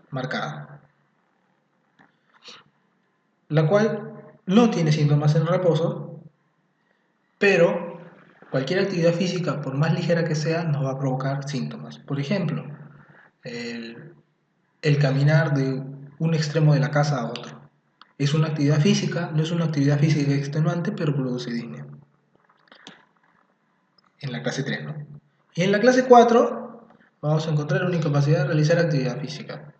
Marcada. La cual no tiene síntomas en reposo, pero cualquier actividad física, por más ligera que sea, nos va a provocar síntomas. Por ejemplo, el, el caminar de un extremo de la casa a otro. Es una actividad física, no es una actividad física extenuante, pero produce disnea. En la clase 3, ¿no? Y en la clase 4 vamos a encontrar una incapacidad de realizar actividad física.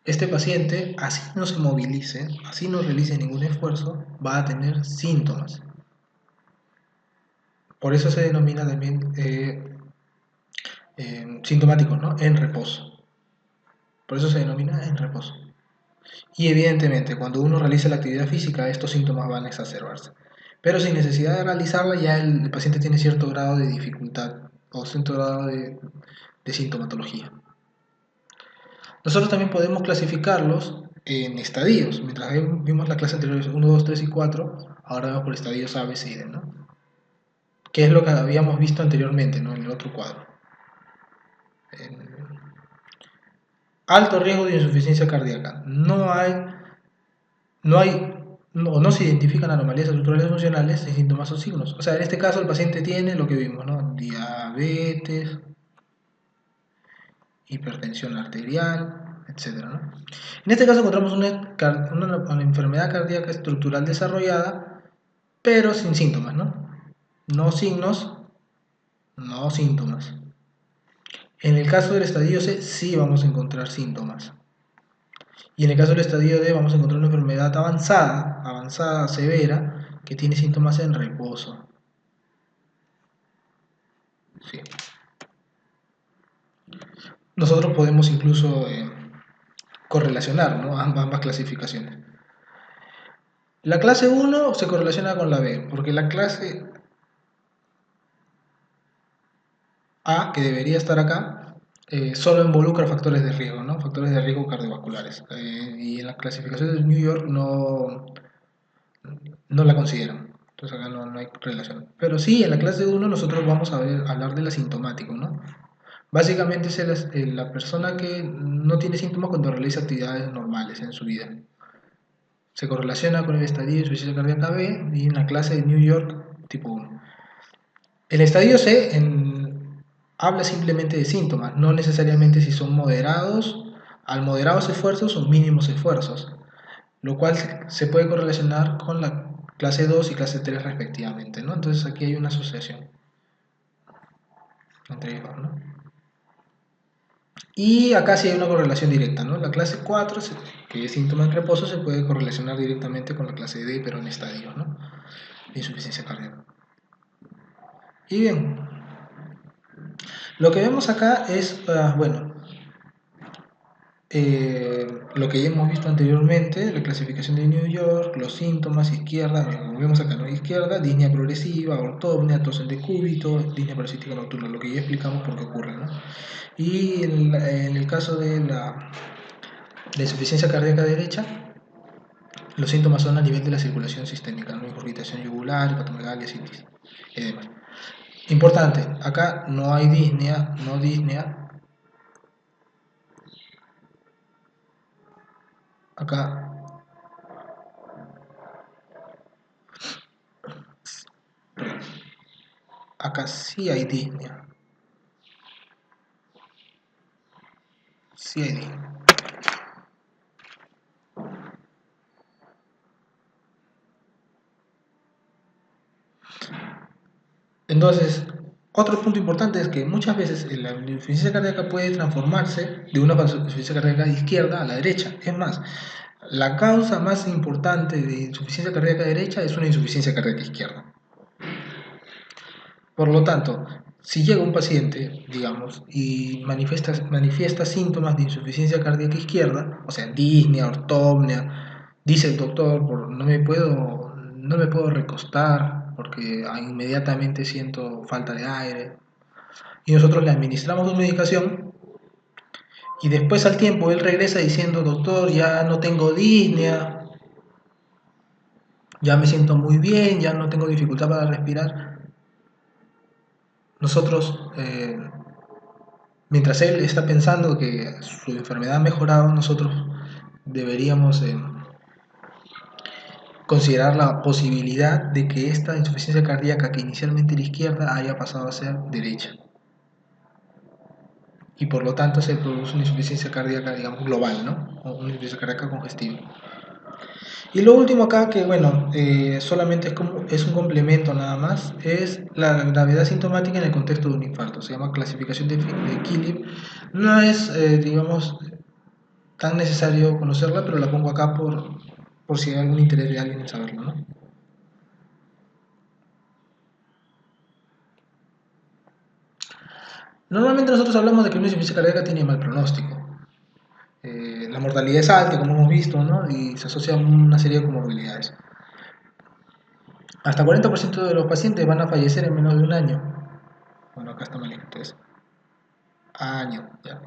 Este paciente, así no se movilice, así no realice ningún esfuerzo, va a tener síntomas. Por eso se denomina también sintomáticos, ¿no?, en reposo. Por eso se denomina en reposo. Y evidentemente, cuando uno realiza la actividad física, estos síntomas van a exacerbarse. Pero sin necesidad de realizarla, ya el paciente tiene cierto grado de dificultad o cierto grado de sintomatología. Nosotros también podemos clasificarlos en estadios. Mientras vimos la clase anterior 1, 2, 3 y 4, ahora vemos por estadios A, B, C y D, ¿no? Que es lo que habíamos visto anteriormente, ¿no?, en el otro cuadro. Alto riesgo de insuficiencia cardíaca. No se identifican anomalías estructurales funcionales ni síntomas o signos. O sea, en este caso el paciente tiene lo que vimos, ¿no? Diabetes, hipertensión arterial, etc., ¿no? En este caso encontramos una enfermedad cardíaca estructural desarrollada, pero sin síntomas, ¿no? No signos, no síntomas. En el caso del estadio C sí vamos a encontrar síntomas. Y en el caso del estadio D vamos a encontrar una enfermedad avanzada, severa, que tiene síntomas en reposo. Sí. Nosotros podemos incluso correlacionar, ¿no?, ambas clasificaciones. La clase 1 se correlaciona con la B, porque A, que debería estar acá, solo involucra factores de riesgo, ¿no? Factores de riesgo cardiovasculares. Y en la clasificación de New York no la consideran. Entonces acá no hay relación. Pero sí, en la clase 1 nosotros vamos a hablar del asintomático, ¿no? Básicamente es la persona que no tiene síntomas cuando realiza actividades normales en su vida. Se correlaciona con el estadio de insuficiencia cardíaca B y en la clase de New York tipo 1. El estadio C habla simplemente de síntomas, no necesariamente si son moderados, al moderados esfuerzos o mínimos esfuerzos, lo cual se puede correlacionar con la clase 2 y clase 3 respectivamente, ¿no? Entonces aquí hay una asociación entre ellos, ¿no? Y acá sí hay una correlación directa, ¿no? La clase 4, que es síntoma en reposo, se puede correlacionar directamente con la clase D, pero en estadio, ¿no? De insuficiencia cardíaca. Y bien, lo que vemos acá es, bueno, lo que ya hemos visto anteriormente, la clasificación de New York, los síntomas, izquierda, como vemos acá, ¿no? Izquierda, disnea progresiva, ortopnea, tos en decúbito, disnea parasítica nocturna, lo que ya explicamos por qué ocurre, ¿no? Y en el caso de la insuficiencia cardíaca derecha, los síntomas son a nivel de la circulación sistémica, ¿no? Incurvitación yugular, hepatomegalia, citis y demás. Importante, acá no hay disnea, no disnea. Acá sí hay disnea. Sí hay disnea. Entonces, otro punto importante es que muchas veces la insuficiencia cardíaca puede transformarse de una insuficiencia cardíaca izquierda a la derecha. Es más, la causa más importante de insuficiencia cardíaca derecha es una insuficiencia cardíaca izquierda. Por lo tanto, si llega un paciente, digamos, y manifiesta síntomas de insuficiencia cardíaca izquierda, o sea, disnea, ortopnea, dice el doctor, no me puedo recostar porque inmediatamente siento falta de aire, y nosotros le administramos una medicación, y después al tiempo él regresa diciendo, doctor, ya no tengo disnea, ya me siento muy bien, ya no tengo dificultad para respirar. Nosotros, mientras él está pensando que su enfermedad ha mejorado, nosotros deberíamos considerar la posibilidad de que esta insuficiencia cardíaca que inicialmente era izquierda haya pasado a ser derecha. Y por lo tanto se produce una insuficiencia cardíaca, digamos, global, ¿no? O una insuficiencia cardíaca congestiva. Y lo último acá, que bueno, solamente es un complemento nada más, es la gravedad sintomática en el contexto de un infarto. Se llama clasificación de Killip. No es, digamos, tan necesario conocerla, pero la pongo acá por si hay algún interés de alguien en saberlo, ¿no? Normalmente nosotros hablamos de que una insuficiencia cardíaca tiene mal pronóstico. La mortalidad es alta, como hemos visto, ¿no? Y se asocia a una serie de comorbilidades. Hasta 40% de los pacientes van a fallecer en menos de un año. Bueno, acá está mal escrito eso. Año, ya.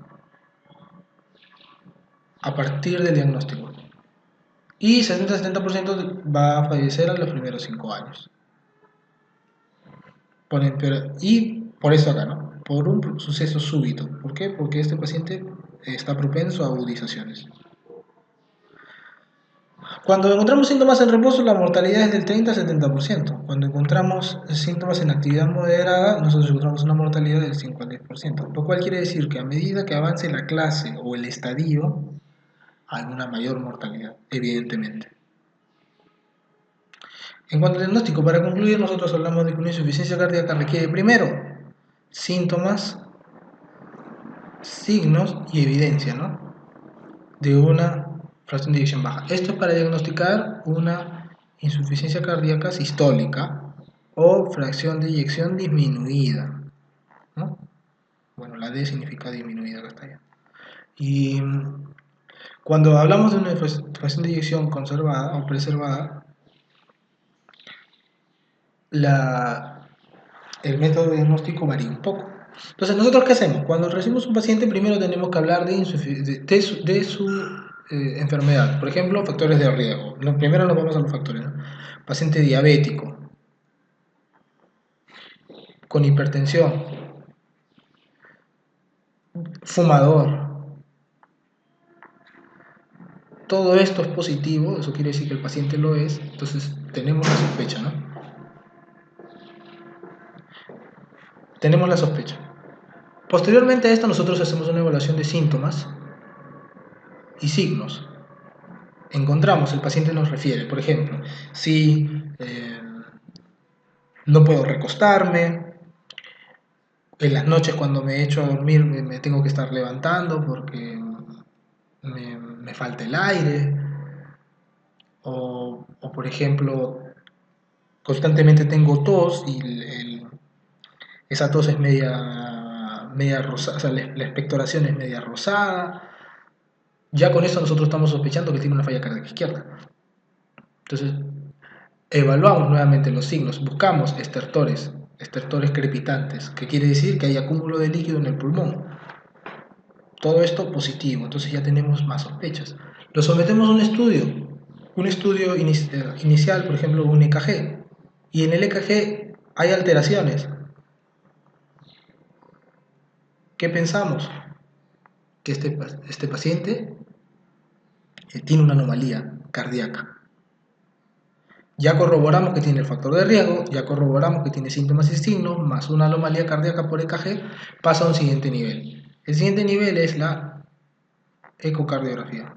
A partir del diagnóstico. Y 60-70% va a fallecer a los primeros 5 años. Y por eso acá, ¿no? Por un suceso súbito. ¿Por qué? Porque este paciente está propenso a agudizaciones. Cuando encontramos síntomas en reposo, la mortalidad es del 30-70%. Cuando encontramos síntomas en actividad moderada, nosotros encontramos una mortalidad del 5 al 10%. Lo cual quiere decir que a medida que avance la clase o el estadio, hay una mayor mortalidad, evidentemente. En cuanto al diagnóstico, para concluir, nosotros hablamos de que una insuficiencia cardíaca requiere primero síntomas, signos y evidencia, ¿no? De una fracción de eyección baja. Esto es para diagnosticar una insuficiencia cardíaca sistólica o fracción de eyección disminuida, ¿no? Bueno, la D significa disminuida, acá está ya. Y cuando hablamos de una fracción de eyección conservada o preservada, el método de diagnóstico varía un poco. Entonces, ¿nosotros qué hacemos? Cuando recibimos un paciente, primero tenemos que hablar de su enfermedad. Por ejemplo, factores de riesgo. Primero nos vamos a los factores, ¿no? Paciente diabético, con hipertensión, fumador. Todo esto es positivo, eso quiere decir que el paciente lo es, entonces tenemos la sospecha, ¿no? Tenemos la sospecha. Posteriormente a esto, nosotros hacemos una evaluación de síntomas y signos. Encontramos, el paciente nos refiere, por ejemplo, si no puedo recostarme, en las noches cuando me echo a dormir me tengo que estar levantando porque me falta el aire, o por ejemplo, constantemente tengo tos y esa tos es media rosada, o sea, la expectoración es media rosada. Ya con eso nosotros estamos sospechando que tiene una falla cardíaca izquierda. Entonces, evaluamos nuevamente los signos, buscamos estertores crepitantes, que quiere decir que hay acúmulo de líquido en el pulmón. Todo esto positivo, entonces ya tenemos más sospechas. Lo sometemos a un estudio inicial, por ejemplo, un EKG, y en el EKG hay alteraciones. ¿Qué pensamos? Que este paciente tiene una anomalía cardíaca. Ya corroboramos que tiene el factor de riesgo, ya corroboramos que tiene síntomas y signos, más una anomalía cardíaca por EKG, pasa a un siguiente nivel. El siguiente nivel es la ecocardiografía.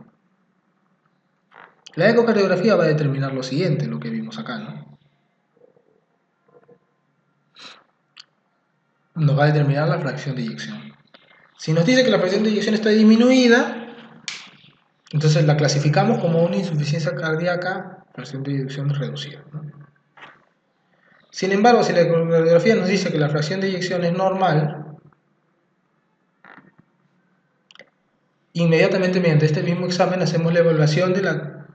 La ecocardiografía va a determinar lo siguiente, lo que vimos acá, ¿no? Nos va a determinar la fracción de eyección. Si nos dice que la fracción de eyección está disminuida, entonces la clasificamos como una insuficiencia cardíaca, fracción de eyección reducida, ¿no? Sin embargo, si la ecocardiografía nos dice que la fracción de eyección es normal, inmediatamente mediante este mismo examen hacemos la evaluación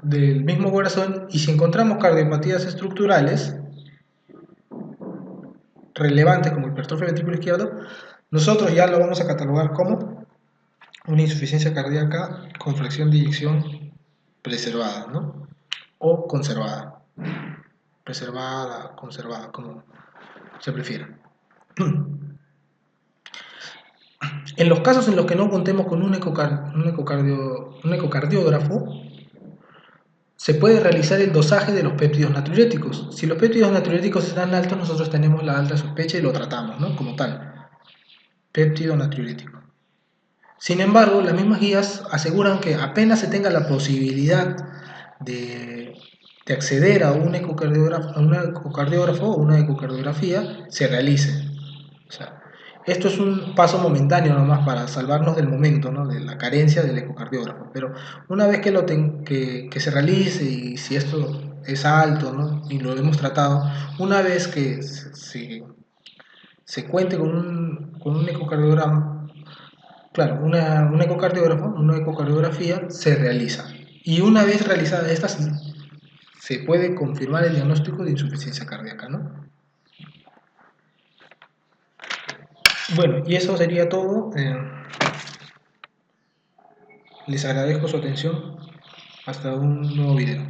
del mismo corazón y si encontramos cardiopatías estructurales relevantes como hipertrofia ventrículo izquierdo, nosotros ya lo vamos a catalogar como una insuficiencia cardíaca con fracción de eyección preservada, ¿no? O conservada. Preservada, conservada, como se prefiera. En los casos en los que no contemos con un ecocardiógrafo, se puede realizar el dosaje de los péptidos natriuréticos. Si los péptidos natriuréticos están altos, nosotros tenemos la alta sospecha y lo tratamos, ¿no? Como tal, péptido natriurético. Sin embargo, las mismas guías aseguran que apenas se tenga la posibilidad de acceder a un ecocardiógrafo o una ecocardiografía, se realice. O sea, esto es un paso momentáneo nomás para salvarnos del momento, ¿no? De la carencia del ecocardiógrafo. Pero una vez que se realice y si esto es alto, ¿no? Y lo hemos tratado, una vez que se cuente con un ecocardiograma, claro, una ecocardiografía se realiza. Y una vez realizada esta, se puede confirmar el diagnóstico de insuficiencia cardíaca, ¿no? Bueno, y eso sería todo. Les agradezco su atención. Hasta un nuevo video.